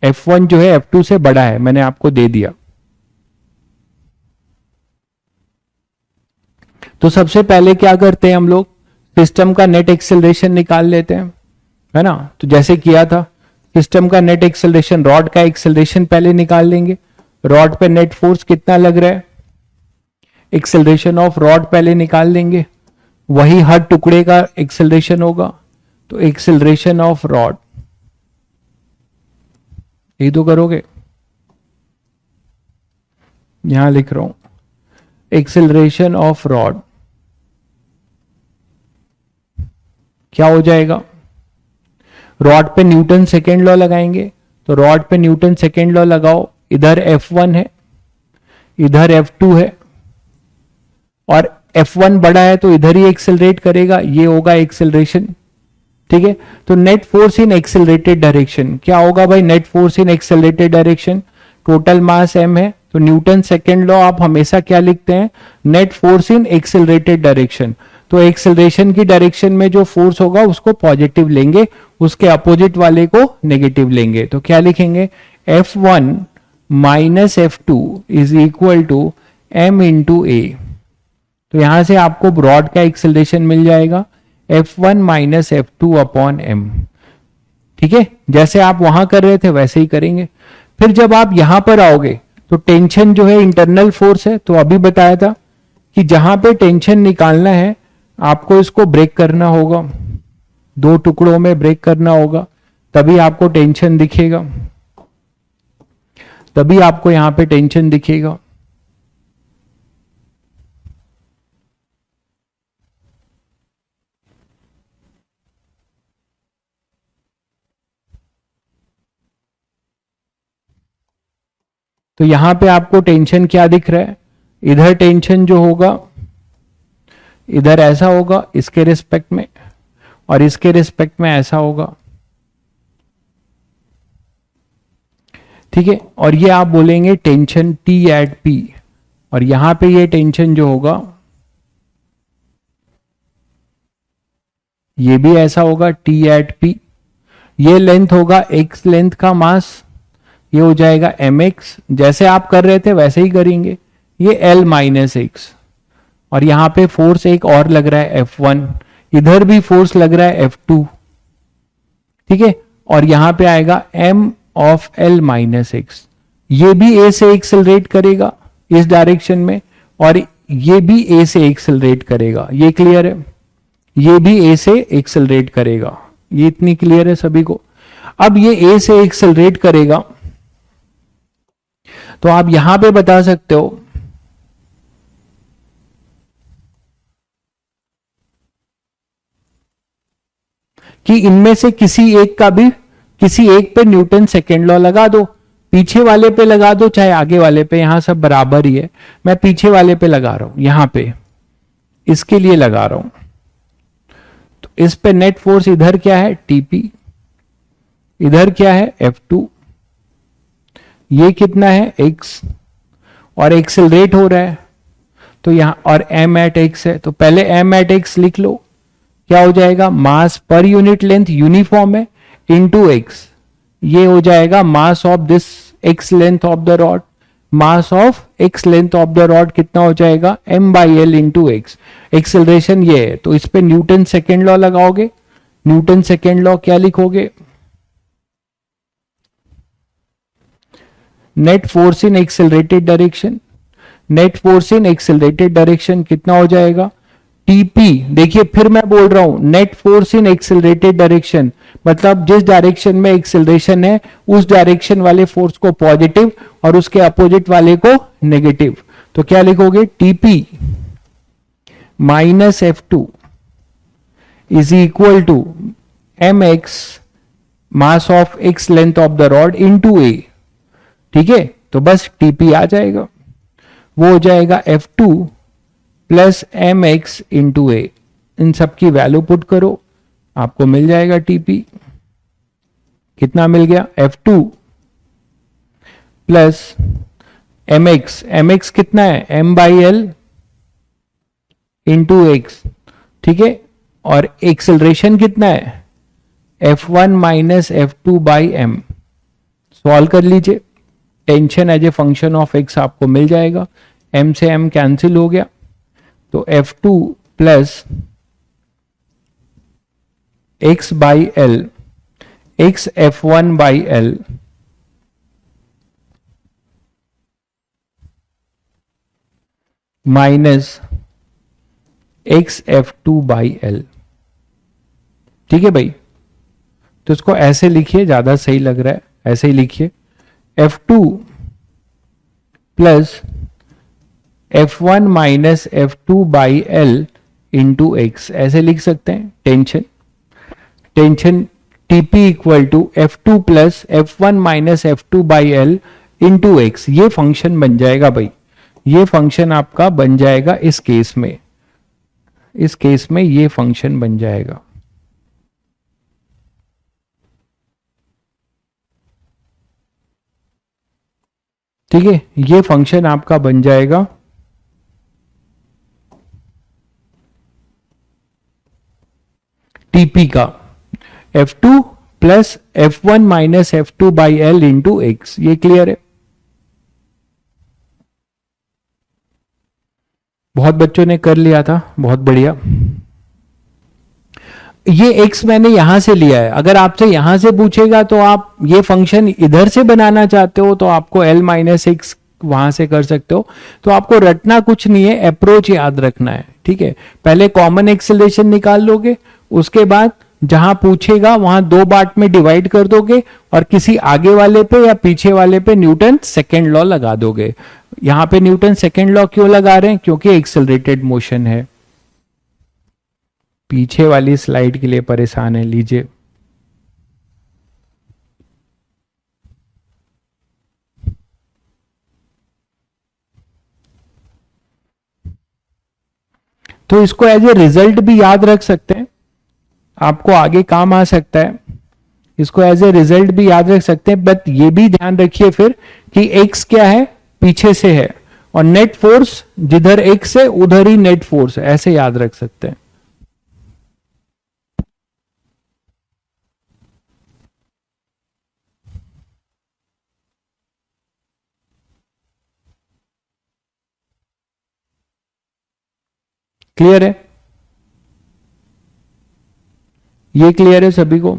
F1 जो है F2 से बड़ा है, मैंने आपको दे दिया। तो सबसे पहले क्या करते हैं हम लोग, सिस्टम का नेट एक्सेलरेशन निकाल लेते हैं, है ना। तो जैसे किया था, सिस्टम का नेट एक्सेलरेशन, रॉड का एक्सेलरेशन पहले निकाल लेंगे। रॉड पे नेट फोर्स कितना लग रहा है, एक्सेलरेशन ऑफ रॉड पहले निकाल लेंगे, वही हर टुकड़े का एक्सेलरेशन होगा। तो एक्सेलरेशन ऑफ रॉड, यही तो करोगे, यहां लिख रहा हूं, एक्सेलरेशन ऑफ रॉड क्या हो जाएगा, रॉड पे न्यूटन सेकेंड लॉ लगाएंगे। तो रॉड पे न्यूटन सेकेंड लॉ लगाओ, इधर F1 है, इधर F2 है, और F1 बड़ा है तो इधर ही एक्सेलरेट करेगा, ये होगा एक्सेलरेशन। ठीक है, तो net force in accelerated direction क्या होगा भाई, net force in accelerated direction, total mass m है, तो न्यूटन सेकेंड लॉ आप हमेशा क्या लिखते हैं, net force in accelerated direction. तो एक्सेलरेशन की डायरेक्शन में जो फोर्स होगा उसको पॉजिटिव लेंगे, उसके अपोजिट वाले को नेगेटिव लेंगे। तो क्या लिखेंगे, F1 minus F2 is equal to m into A. तो यहां से आपको रॉड का एक्सेलरेशन मिल जाएगा F1 minus F2 upon m। ठीक है, जैसे आप वहां कर रहे थे वैसे ही करेंगे। फिर जब आप यहां पर आओगे तो टेंशन जो है इंटरनल फोर्स है, तो अभी बताया था कि जहां पे टेंशन निकालना है आपको इसको ब्रेक करना होगा, दो टुकड़ों में ब्रेक करना होगा, तभी आपको टेंशन दिखेगा, तभी आपको यहां पे टेंशन दिखेगा। तो यहां पे आपको टेंशन क्या दिख रहा है, इधर टेंशन जो होगा इधर ऐसा होगा इसके रिस्पेक्ट में, और इसके रिस्पेक्ट में ऐसा होगा। ठीक है, और ये आप बोलेंगे टेंशन T एट P, और यहां पे ये टेंशन जो होगा ये भी ऐसा होगा T एट P। ये लेंथ होगा x लेंथ का मास, ये हो जाएगा mx, जैसे आप कर रहे थे वैसे ही करेंगे, ये L माइनस एक्स। और यहां पे फोर्स एक और लग रहा है F1, इधर भी फोर्स लग रहा है F2। ठीक है, और यहां पे आएगा m of L minus x. ये भी A से एक्सेलरेट करेगा इस डायरेक्शन में, और ये भी A से एक्सेलरेट करेगा, ये क्लियर है, ये भी A से एक्सेलरेट करेगा, ये इतनी क्लियर है सभी को। अब ये A से एक्सेलरेट करेगा, तो आप यहां पे बता सकते हो कि इनमें से किसी एक का भी, किसी एक पे न्यूटन सेकेंड लॉ लगा दो, पीछे वाले पे लगा दो चाहे आगे वाले पे, यहां सब बराबर ही है, मैं पीछे वाले पे लगा रहा हूं, यहां पे इसके लिए लगा रहा हूं। तो इस पे नेट फोर्स इधर क्या है TP, इधर क्या है F2, ये कितना है x, और एक्सेलरेट हो रहा है तो यहां, और m एट x है, तो पहले m एट x लिख लो, क्या हो जाएगा, मास पर यूनिट लेंथ यूनिफॉर्म है इनटू x, ये हो जाएगा mass of this x length of the rod, mass of x length of the rod कितना हो जाएगा m by L into x. Acceleration ये है, तो इस पे न्यूटन सेकेंड लॉ लगाओगे, न्यूटन सेकेंड लॉ क्या लिखोगे, net force in accelerated direction, net force in accelerated direction कितना हो जाएगा TP। देखिए फिर मैं बोल रहा हूं, net force in accelerated direction मतलब जिस डायरेक्शन में एक्सेलरेशन है उस डायरेक्शन वाले फोर्स को पॉजिटिव और उसके अपोजिट वाले को नेगेटिव। तो क्या लिखोगे, TP minus F2 is equal to mx mass of x length of the rod into a। ठीक है, तो बस TP आ जाएगा, वो हो जाएगा F2 प्लस mx इंटू ए। इन सब की वैल्यू पुट करो, आपको मिल जाएगा TP, कितना मिल गया, F2 प्लस एम एक्स कितना है, m by L into x, ठीक है। और एक्सेलरेशन कितना है, F1 minus F two by m. Solve कर लीजिए, tension as a function of x आपको मिल जाएगा, m से m कैंसिल हो गया, तो F2 plus x by L, x F1 by L minus x F2 by L. ठीक है भाई, तो इसको ऐसे लिखिए, ज्यादा सही लग रहा है, ऐसे ही लिखिए, F2 plus F1 minus F2 by L into x, ऐसे लिख सकते हैं। Tension tension TP equal to F2 plus F1 minus F2 by L into x, ये फंक्शन बन जाएगा भाई, ये फंक्शन आपका बन जाएगा इस केस में, इस केस में ये फंक्शन बन जाएगा। ठीक है, ये फंक्शन आपका बन जाएगा टीपी का F2 plus F1 minus F2 by L into x. ये क्लियर है? बहुत बच्चों ने कर लिया था, बहुत बढ़िया। ये x मैंने यहां से लिया है, अगर आपसे यहां से पूछेगा तो आप ये फंक्शन इधर से बनाना चाहते हो तो आपको l माइनस एक्स वहां से कर सकते हो। तो आपको रटना कुछ नहीं है, अप्रोच याद रखना है। ठीक है, पहले कॉमन एक्सेलरेशन निकाल लोगे, उसके बाद जहां पूछेगा वहां दो पार्ट में डिवाइड कर दोगे और किसी आगे वाले पे या पीछे वाले पे न्यूटन सेकेंड लॉ लगा दोगे। यहां पे न्यूटन सेकेंड लॉ क्यों लगा रहे हैं, क्योंकि एक्सेलरेटेड मोशन है। पीछे वाली स्लाइड के लिए परेशान है, लीजिए। तो इसको एज ए रिजल्ट भी याद रख सकते हैं, आपको आगे काम आ सकता है। इसको एज ए रिजल्ट भी याद रख सकते हैं, बट ये भी ध्यान रखिए फिर कि एक्स क्या है, पीछे से है, और नेट फोर्स जिधर एक्स है उधर ही नेट फोर्स है, ऐसे याद रख सकते हैं। क्लियर है? ये क्लियर है सभी को?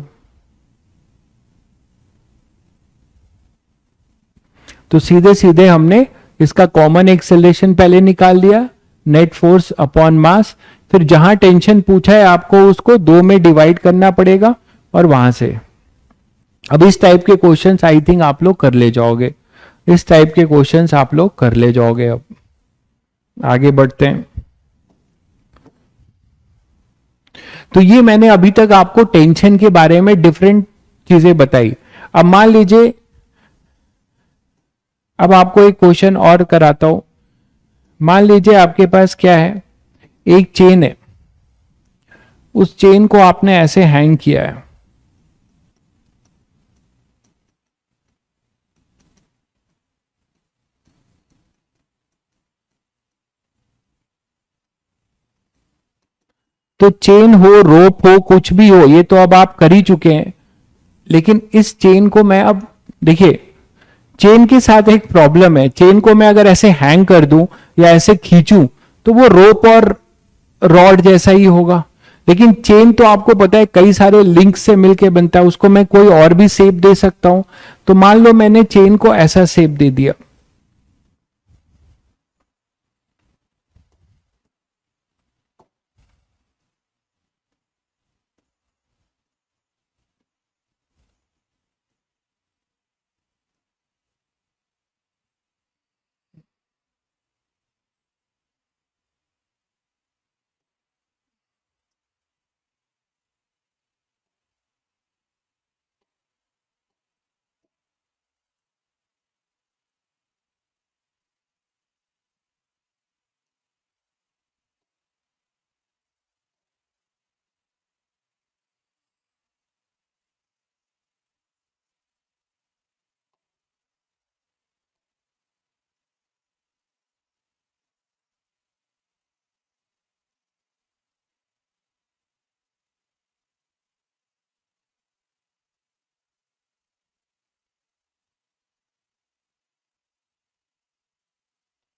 तो सीधे सीधे हमने इसका कॉमन एक्सेलरेशन पहले निकाल दिया, नेट फोर्स अपॉन मास, फिर जहां टेंशन पूछा है आपको उसको दो में डिवाइड करना पड़ेगा और वहां से। अब इस टाइप के क्वेश्चंस आई थिंक आप लोग कर ले जाओगे, इस टाइप के क्वेश्चंस आप लोग कर ले जाओगे। अब आगे बढ़ते हैं। तो ये मैंने अभी तक आपको टेंशन के बारे में डिफरेंट चीजें बताई। अब मान लीजिए, अब आपको एक क्वेश्चन और कराता हूं। मान लीजिए आपके पास क्या है, एक चेन है, उस चेन को आपने ऐसे हैंग किया है, तो चेन हो, रोप हो, कुछ भी हो, ये तो अब आप कर ही चुके हैं। लेकिन इस चेन को मैं अब, देखिए, चेन के साथ एक प्रॉब्लम है, चेन को मैं अगर ऐसे हैंग कर दूं या ऐसे खींचूं तो वो रोप और रॉड जैसा ही होगा। लेकिन चेन तो आपको पता है कई सारे लिंक से मिलके बनता है, उसको मैं कोई और भी शेप दे सकता हूं। तो मान लो मैंने चेन को ऐसा शेप दे दिया,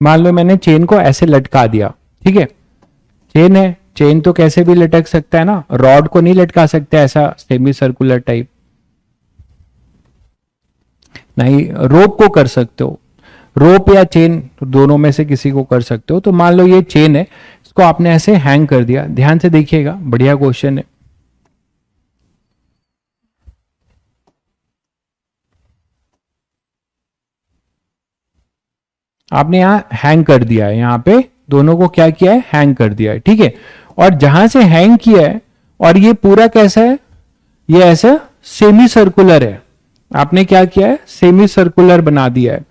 मान लो मैंने चेन को ऐसे लटका दिया, ठीक है, चेन है, चेन तो कैसे भी लटक सकता है ना, रॉड को नहीं लटका सकते ऐसा सेमी सर्कुलर टाइप, नहीं रोप को कर सकते हो, रोप या चेन दोनों में से किसी को कर सकते हो। तो मान लो ये चेन है, इसको आपने ऐसे हैंग कर दिया, ध्यान से देखिएगा, बढ़िया क्वेश्चन है। आपने यहां हैंग कर दिया है, यहां पे दोनों को क्या किया है, हैंग कर दिया है, ठीक है। और जहां से हैंग किया है, और ये पूरा कैसा है, ये ऐसा सेमी सर्कुलर है, आपने क्या किया है, सेमी सर्कुलर बना दिया है,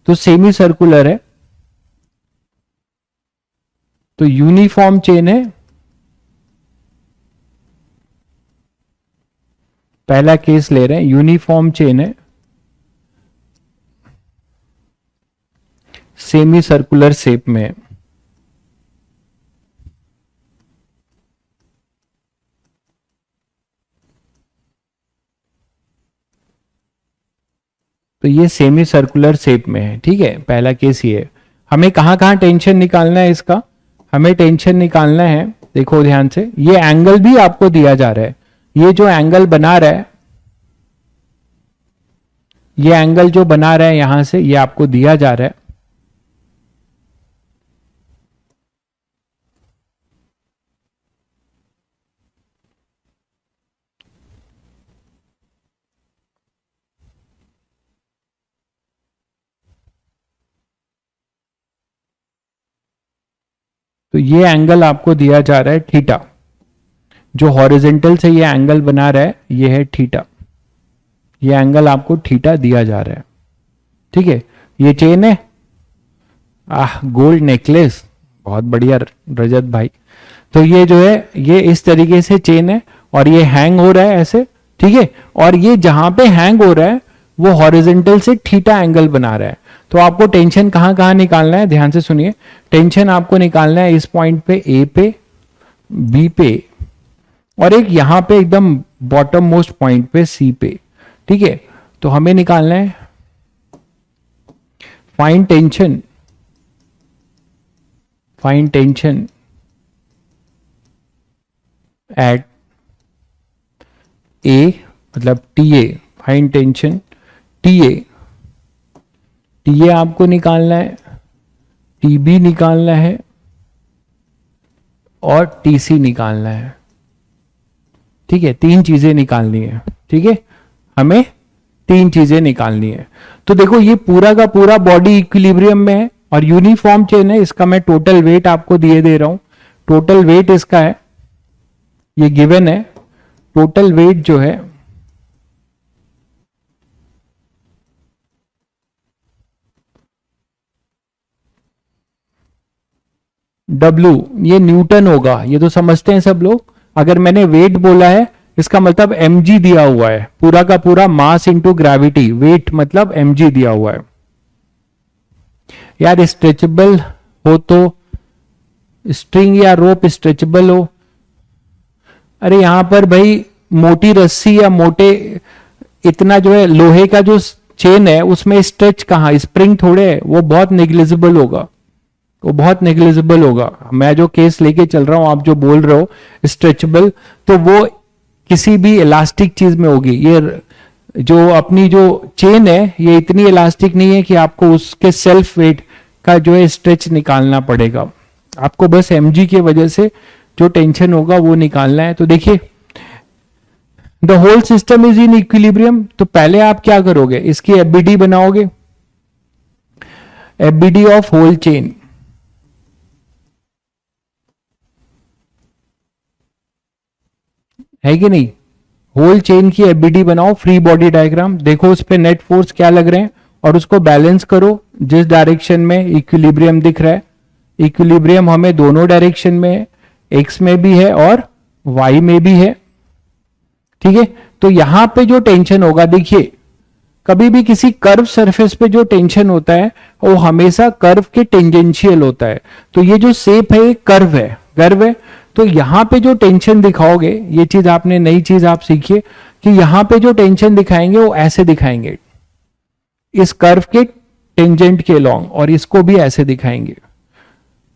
तो सेमी सर्कुलर है, तो यूनिफॉर्म चेन है, पहला केस ले रहे हैं, यूनिफॉर्म चेन है, सेमी सर्कुलर शेप में है। तो ये सेमी सर्कुलर शेप में है, ठीक है, पहला केस ये है। हमें कहां कहां टेंशन निकालना है इसका, हमें टेंशन निकालना है, देखो ध्यान से, ये एंगल भी आपको दिया जा रहा है, ये जो एंगल बना रहा है, ये एंगल जो बना रहा है यहां से, ये आपको दिया जा रहा है, तो ये एंगल आपको दिया जा रहा है थीटा, जो हॉरिजेंटल से ये एंगल बना रहा है ये है थीटा, ये एंगल आपको थीटा दिया जा रहा है, ठीक है। ये चेन है, गोल्ड नेकलेस, बहुत बढ़िया रजत भाई। तो ये जो है ये इस तरीके से चेन है, और ये हैंग हो रहा है ऐसे, ठीक है, और ये जहां पे हैंग हो रहा है वो हॉरिजेंटल से थीटा एंगल बना रहा है। तो आपको टेंशन कहां कहां निकालना है, ध्यान से सुनिए, टेंशन आपको निकालना है इस पॉइंट पे ए पे, बी पे, और एक यहां पे एकदम बॉटम मोस्ट पॉइंट पे सी पे, ठीक है। तो हमें निकालना है find tension, find tension at A, मतलब T A, find tension T A, T A आपको निकालना है, टी बी निकालना है, और टी सी निकालना है, ठीक है, तीन चीजें निकालनी है, ठीक है, हमें तीन चीजें निकालनी है। तो देखो ये पूरा का पूरा बॉडी इक्विलिब्रियम में है, और यूनिफॉर्म चेन है, इसका मैं टोटल वेट आपको दिए दे रहा हूं, टोटल वेट इसका है, ये गिवन है, टोटल वेट जो है W, ये न्यूटन होगा, ये तो समझते हैं सब लोग। अगर मैंने वेट बोला है इसका मतलब mg दिया हुआ है, पूरा का पूरा मास इंटू ग्रेविटी, वेट मतलब mg दिया हुआ है। यार स्ट्रेचेबल हो तो स्ट्रिंग या रोप स्ट्रेचेबल हो, अरे यहां पर भाई मोटी रस्सी या मोटे इतना जो है लोहे का जो चेन है उसमें स्ट्रेच कहां, स्प्रिंग थोड़े है, वो बहुत नेग्लिजिबल होगा, वो बहुत नेग्लिजिबल होगा। मैं जो केस लेके चल रहा हूं, आप जो बोल रहे हो स्ट्रेचेबल, तो वो किसी भी इलास्टिक चीज में होगी। ये जो अपनी जो चेन है ये इतनी इलास्टिक नहीं है कि आपको उसके सेल्फ वेट का जो है स्ट्रेच निकालना पड़ेगा, आपको बस mg की वजह से जो टेंशन होगा वो निकालना है। तो देखिए the whole system is in equilibrium, तो पहले आप क्या करोगे, इसकी एफबीडी बनाओगे, एफबीडी ऑफ होल चेन, है कि नहीं, होल चेन की एफबीडी बनाओ, फ्री बॉडी डायग्राम, देखो उस पे नेट फोर्स क्या लग रहे हैं और उसको बैलेंस करो जिस डायरेक्शन में इक्विलिब्रियम दिख रहा है। इक्विलिब्रियम हमें दोनों डायरेक्शन में है, एक्स में भी है और वाई में भी है, ठीक है। तो यहां पे जो टेंशन होगा, देखिए कभी भी किसी कर्व सरफेस पे जो टेंशन होता है वो हमेशा कर्व के टेंजेंशियल होता है। तो ये जो शेप है ये कर्व है, कर्व है, तो यहां पे जो टेंशन दिखाओगे, ये चीज आपने नई चीज आप सीखिए कि यहां पे जो टेंशन दिखाएंगे वो ऐसे दिखाएंगे, इस कर्व के टेंजेंट के लॉन्ग, और इसको भी ऐसे दिखाएंगे,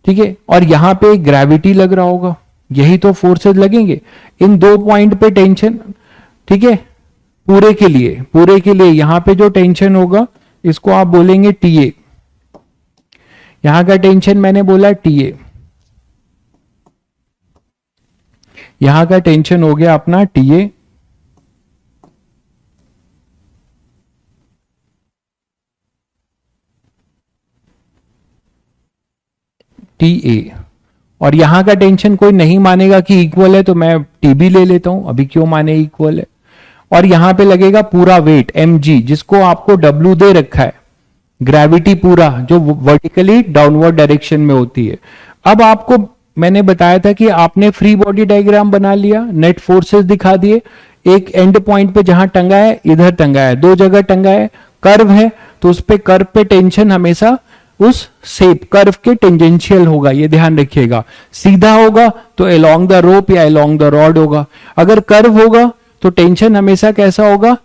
ठीक है। और यहां पे ग्रेविटी लग रहा होगा, यही तो फोर्सेस लगेंगे इन दो पॉइंट पे टेंशन, ठीक है। पूरे के लिए यहां पे जो टेंशन होगा इसको आप बोलेंगे टीए, यहां का टेंशन मैंने बोला टीए, यहां का टेंशन हो गया अपना टीए, टीए। और यहां का टेंशन कोई नहीं मानेगा कि इक्वल है, तो मैं टीबी ले लेता हूं, अभी क्यों माने इक्वल है। और यहां पे लगेगा पूरा वेट mg, जिसको आपको w दे रखा है, ग्रेविटी पूरा जो वर्टिकली डाउनवर्ड डायरेक्शन में होती है। अब आपको मैंने बताया था कि आपने फ्री बॉडी डायग्राम बना लिया, नेट फोर्सेस दिखा दिए, एक एंड पॉइंट पे जहां टंगा है इधर टंगा है, दो जगह टंगा है, कर्व है तो उस पे कर्व पे टेंशन हमेशा उस शेप कर्व के टेंजेंशियल होगा, ये ध्यान रखिएगा। सीधा होगा तो अलोंग द रोप या अलोंग द रॉड होगा, अगर कर्व होगा तो टेंशन हमेशा कैसा होगा,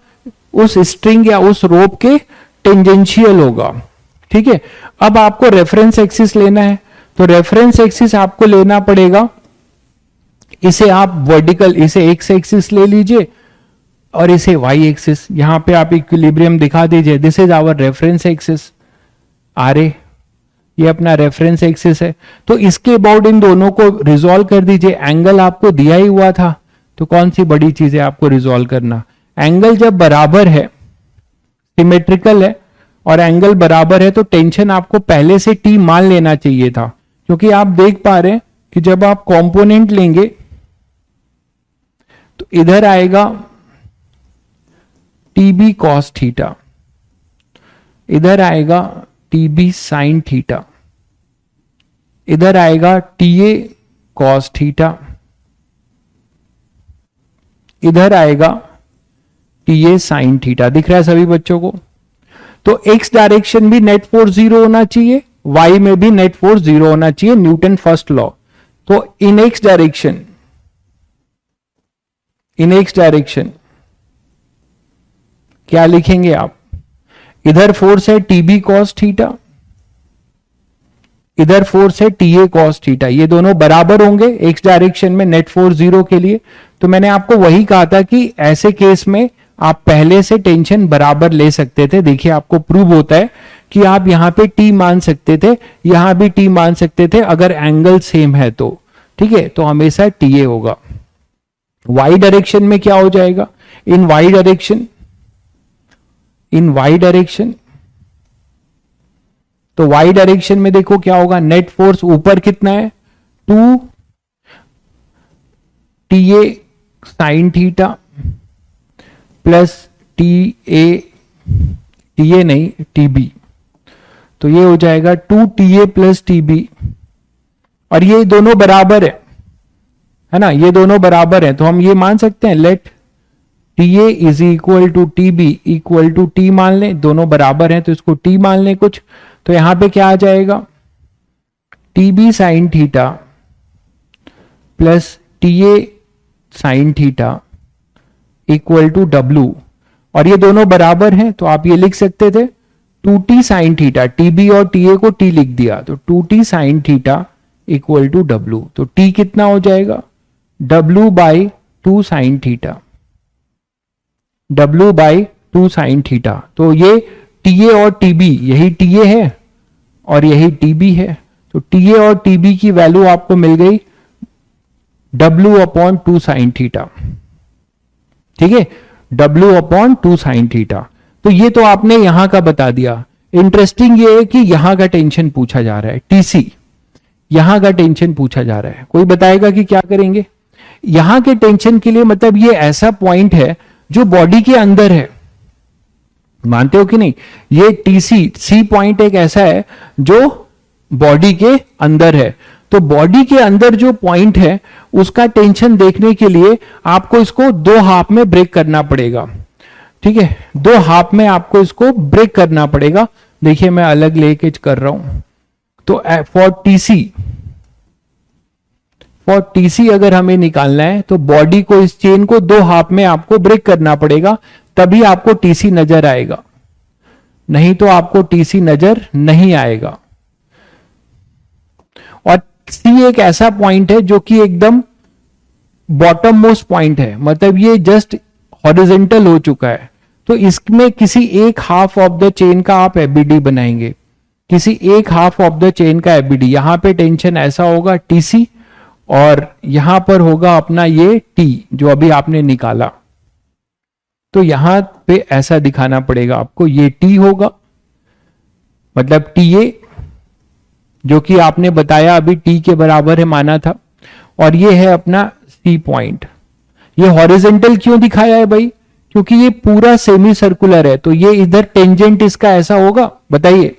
उस स्ट्रिंग या उस रोप के टेंजेंशियल होगा, ठीक है। अब आपको रेफरेंस एक्सिस लेना है, तो रेफरेंस एक्सिस आपको लेना पड़ेगा, इसे आप वर्टिकल, इसे एक्स एक्सिस ले लीजिए और इसे वाई एक्सिस, यहां पे आप इक्विलिब्रियम दिखा दीजिए, this is our reference axis, आरे ये अपना रेफरेंस एक्सिस है। तो इसके अबाउट इन दोनों को रिजॉल्व कर दीजिए, एंगल आपको दिया ही हुआ था, तो कौन सी बड़ी चीज है आपको रिजॉल्व करना। एंगल जब बराबर है, सिमेट्रिकल है और एंगल बराबर है, तो टेंशन आपको पहले से टी मान लेना चाहिए था, क्योंकि आप देख पा रहे हैं कि जब आप कंपोनेंट लेंगे तो इधर आएगा टीबी कॉस थीटा, इधर आएगा टीबी साइन थीटा, इधर आएगा टीए कॉस थीटा, इधर आएगा टीए साइन थीटा। दिख रहा है सभी बच्चों को। तो एक्स डायरेक्शन भी नेट फोर्स 0 होना चाहिए, वाई में भी नेट फोर्स 0 होना चाहिए, न्यूटन फर्स्ट लॉ। तो इन एक्स डायरेक्शन क्या लिखेंगे आप, इधर फोर्स है टीबी कॉस थीटा, इधर फोर्स है टीए कॉस थीटा, ये दोनों बराबर होंगे एक्स डायरेक्शन में नेट फोर्स 0 के लिए। तो मैंने आपको वही कहा था कि ऐसे केस में आप पहले से टेंशन बराबर ले सकते थे। देखिए आपको प्रूव होता है कि आप यहां पे टी मान सकते थे, यहां भी टी मान सकते थे, अगर एंगल सेम है तो, ठीक है। तो हमेशा टीए होगा। वाई डायरेक्शन में क्या हो जाएगा, इन वाई डायरेक्शन, तो वाई डायरेक्शन में देखो क्या होगा, नेट फोर्स ऊपर कितना है 2 TA sine theta plus TA नहीं टीबी, तो ये हो जाएगा 2 टीए प्लस टीबी, और ये दोनों बराबर है ना, ये दोनों बराबर है, तो हम ये मान सकते हैं let TA is equal to TB equal to T मान लें, दोनों बराबर हैं तो इसको टी मान लें कुछ। तो यहां पे क्या आ जाएगा, TB sine theta plus TA sine theta equal to W, और ये दोनों बराबर हैं तो आप ये लिख सकते थे 2t साइन थीटा, टीबी और टीए को टी लिख दिया, तो 2t sine theta equal to W. तो टी कितना हो जाएगा, w by 2 sine theta, w by 2 sine theta. तो ये टीए और टीबी, यही टीए है और यही टीबी है, तो टीए और टीबी की वैल्यू आपको मिल गई w अपॉन 2 साइन थीटा, ठीक है, w अपॉन 2 साइन थीटा। तो ये तो आपने यहां का बता दिया। इंटरेस्टिंग ये है कि यहां का टेंशन पूछा जा रहा है, टीसी, यहां का टेंशन पूछा जा रहा है। कोई बताएगा कि क्या करेंगे यहां के टेंशन के लिए, मतलब ये ऐसा पॉइंट है जो बॉडी के अंदर है, मानते हो कि नहीं, ये टीसी सी पॉइंट एक ऐसा है जो बॉडी के अंदर है। तो बॉडी के अंदर जो पॉइंट है उसका टेंशन देखने के लिए आपको इसको 2 हाफ में ब्रेक करना पड़ेगा, ठीक है, 2 हाफ में आपको इसको ब्रेक करना पड़ेगा। देखिए मैं अलग लेके कर रहा हूं, तो फॉर टीसी अगर हमें निकालना है तो बॉडी को, इस चेन को 2 हाफ में आपको ब्रेक करना पड़ेगा, तभी आपको टीसी नजर आएगा। नहीं तो आपको टीसी नजर नहीं आएगा। और सी एक ऐसा पॉइंट है जो कि एकदम बॉटम मोस्ट पॉइंट है, मतलब ये जस्ट हॉरिजेंटल हो चुका है। तो इसमें किसी एक हाफ ऑफ द चेन का आप एबीडी बनाएंगे, किसी एक हाफ ऑफ द चेन का एबीडी। यहां पे टेंशन ऐसा होगा टीसी, और यहां पर होगा अपना ये टी जो अभी आपने निकाला। तो यहां पे ऐसा दिखाना पड़ेगा आपको, ये टी होगा, मतलब टीए जो कि आपने बताया अभी टी के बराबर है माना था, और ये है अपना सी पॉइंट। ये हॉरिजेंटल क्यों दिखाया है भाई? क्योंकि ये पूरा सेमी सर्कुलर है, तो ये इधर टेंजेंट इसका ऐसा होगा। बताइए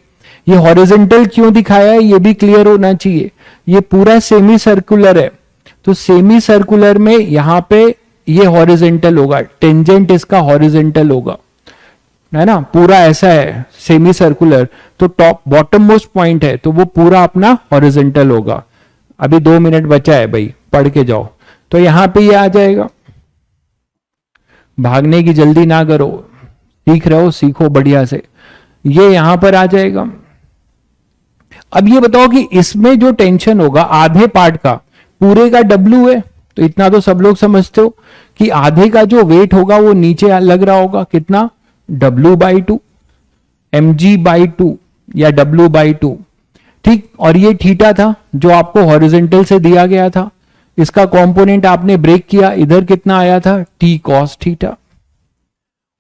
ये हॉरिजेंटल क्यों दिखाया है, ये भी क्लियर होना चाहिए। ये पूरा सेमी सर्कुलर है, तो सेमी सर्कुलर में यहां पे ये हॉरिजेंटल होगा, टेंजेंट इसका हॉरिजेंटल होगा, है ना। पूरा ऐसा है सेमी सर्कुलर, तो टॉप बॉटम मोस्ट पॉइंट है, तो वो पूरा अपना हॉरिजेंटल होगा। अभी 2 मिनट बचा है भाई, पढ़ के जाओ। तो यहां पे ये आ जाएगा, भागने की जल्दी ना करो, सीख रहे हो सीखो बढ़िया से। ये यहां पर आ जाएगा। अब ये बताओ कि इसमें जो टेंशन होगा आधे पार्ट का, पूरे का W है, तो इतना तो सब लोग समझते हो कि आधे का जो वेट होगा वो नीचे लग रहा होगा, कितना W/2 mg/2 या W/2, ठीक। और ये थीटा था जो आपको हॉरिजेंटल से दिया गया था, इसका कंपोनेंट आपने ब्रेक किया, इधर कितना आया था t cos थीटा,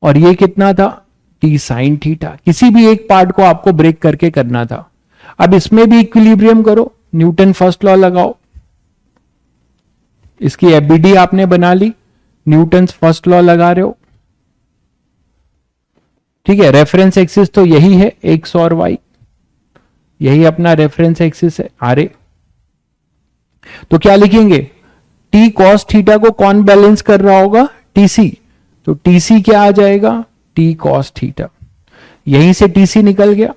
और ये कितना था t sin थीटा। किसी भी एक पार्ट को आपको ब्रेक करके करना था। अब इसमें भी इक्विलिब्रियम करो, न्यूटन फर्स्ट लॉ लगाओ। इसकी एफबीडी आपने बना ली, न्यूटन फर्स्ट लॉ लगा रहे हो, ठीक है। रेफरेंस एक्सिस तो यही है, एक्स और वाई, यही अपना रेफरेंस एक्सिस है आर। तो क्या लिखेंगे, टी कॉस थीटा को कौन बैलेंस कर रहा होगा, टीसी। तो टीसी क्या आ जाएगा, टी कॉस थीटा। यहीं से टीसी निकल गया,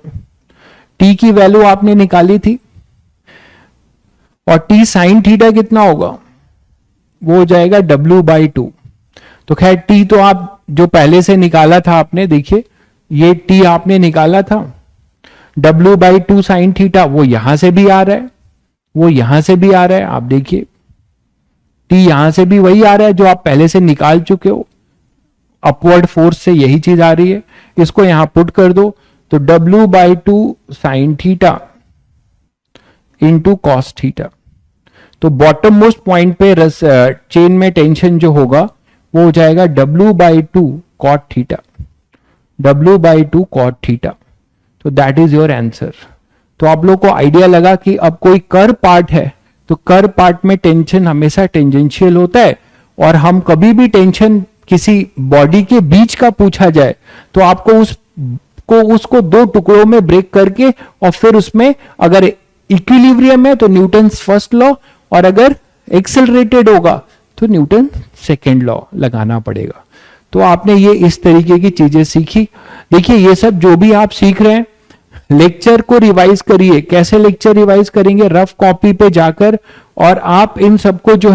टी की वैल्यू आपने निकाली थी। और टी साइन थीटा कितना होगा, वो हो जाएगा W/2। तो खैर टी तो आप जो पहले से निकाला था आपने, देखिए ये टी आपने निकाला था, W/2 साइन थीटा वो यहां से भी आ रहा है, वो यहां से भी आ रहा है। आप देखिए टी यहां से भी वही आ रहा है जो आप पहले से निकाल चुके हो, अपवर्ड फोर्स से यही चीज आ रही है। इसको यहां पुट कर दो, तो W/2 sine theta into cos theta. तो बॉटम मोस्ट पॉइंट पे चेन में टेंशन जो होगा वो हो जाएगा W/2 cot theta, W/2 cot theta. तो दैट इज योर आंसर। तो आप लोग को आइडिया लगा कि अब कोई कर्व पार्ट है, तो कर्व पार्ट में टेंशन हमेशा टेंजेंशियल होता है, और हम कभी भी टेंशन किसी बॉडी के बीच का पूछा जाए तो आपको उसको 2 टुकड़ों में ब्रेक करके, और फिर उसमें अगर इक्विलिब्रियम है तो न्यूटन फर्स्ट लॉ, और अगर एक्सेलरेटेड होगा तो न्यूटन सेकेंड लॉ लगाना पड़ेगा। तो आपने ये इस तरीके की चीजें सीखी। देखिए ये सब जो भी आप सीख रहे हैं, लेक्चर को रिवाइज करिए। कैसे लेक्चर रिवाइज करेंगे, रफ कॉपी पे जाकर, और आप इन सबको जो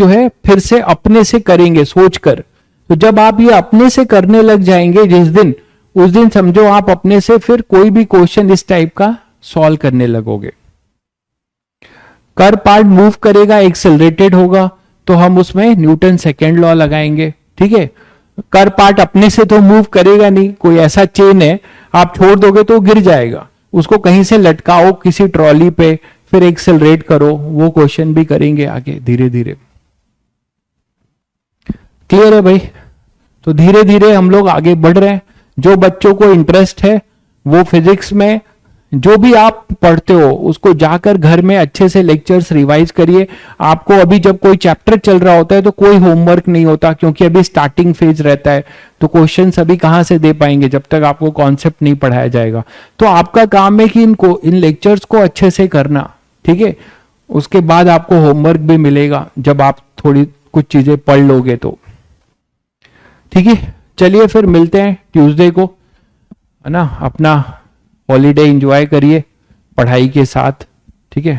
है फिर से अपने से करेंगे सोचकर। तो जब आप ये अपने से करने लग जाएंगे उस दिन समझो आप अपने से फिर कोई भी क्वेश्चन इस टाइप का सॉल्व करने लगोगे। कर्व पार्ट मूव करेगा, एक्सेलरेटेड होगा, तो हम उसमें न्यूटन सेकेंड लॉ लगाएंगे, ठीक है। कर्व पार्ट अपने से तो मूव करेगा नहीं, कोई ऐसा चेन है आप छोड़ दोगे तो गिर जाएगा, उसको कहीं से लटकाओ किसी ट्रॉली पे, फिर एक्सेलरेट करो, वो क्वेश्चन भी करेंगे आगे धीरे धीरे। क्लियर है भाई? तो धीरे धीरे हम लोग आगे बढ़ रहे हैं। जो बच्चों को इंटरेस्ट है वो फिजिक्स में जो भी आप पढ़ते हो उसको जाकर घर में अच्छे से लेक्चर्स रिवाइज करिए। आपको अभी जब कोई चैप्टर चल रहा होता है तो कोई होमवर्क नहीं होता, क्योंकि अभी स्टार्टिंग फेज रहता है, तो क्वेश्चंस अभी कहां से दे पाएंगे जब तक आपको कॉन्सेप्ट नहीं पढ़ाया जाएगा। तो आपका काम है कि इन लेक्चर्स को अच्छे से करना, ठीक है। उसके बाद आपको होमवर्क भी मिलेगा जब आप थोड़ी कुछ चीजें पढ़ लोगे तो, ठीक है। चलिए फिर मिलते हैं ट्यूसडे को, है ना। अपना हॉलीडे एंजॉय करिए पढ़ाई के साथ, ठीक है।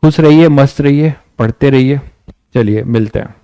खुश रहिए, मस्त रहिए, पढ़ते रहिए। चलिए मिलते हैं।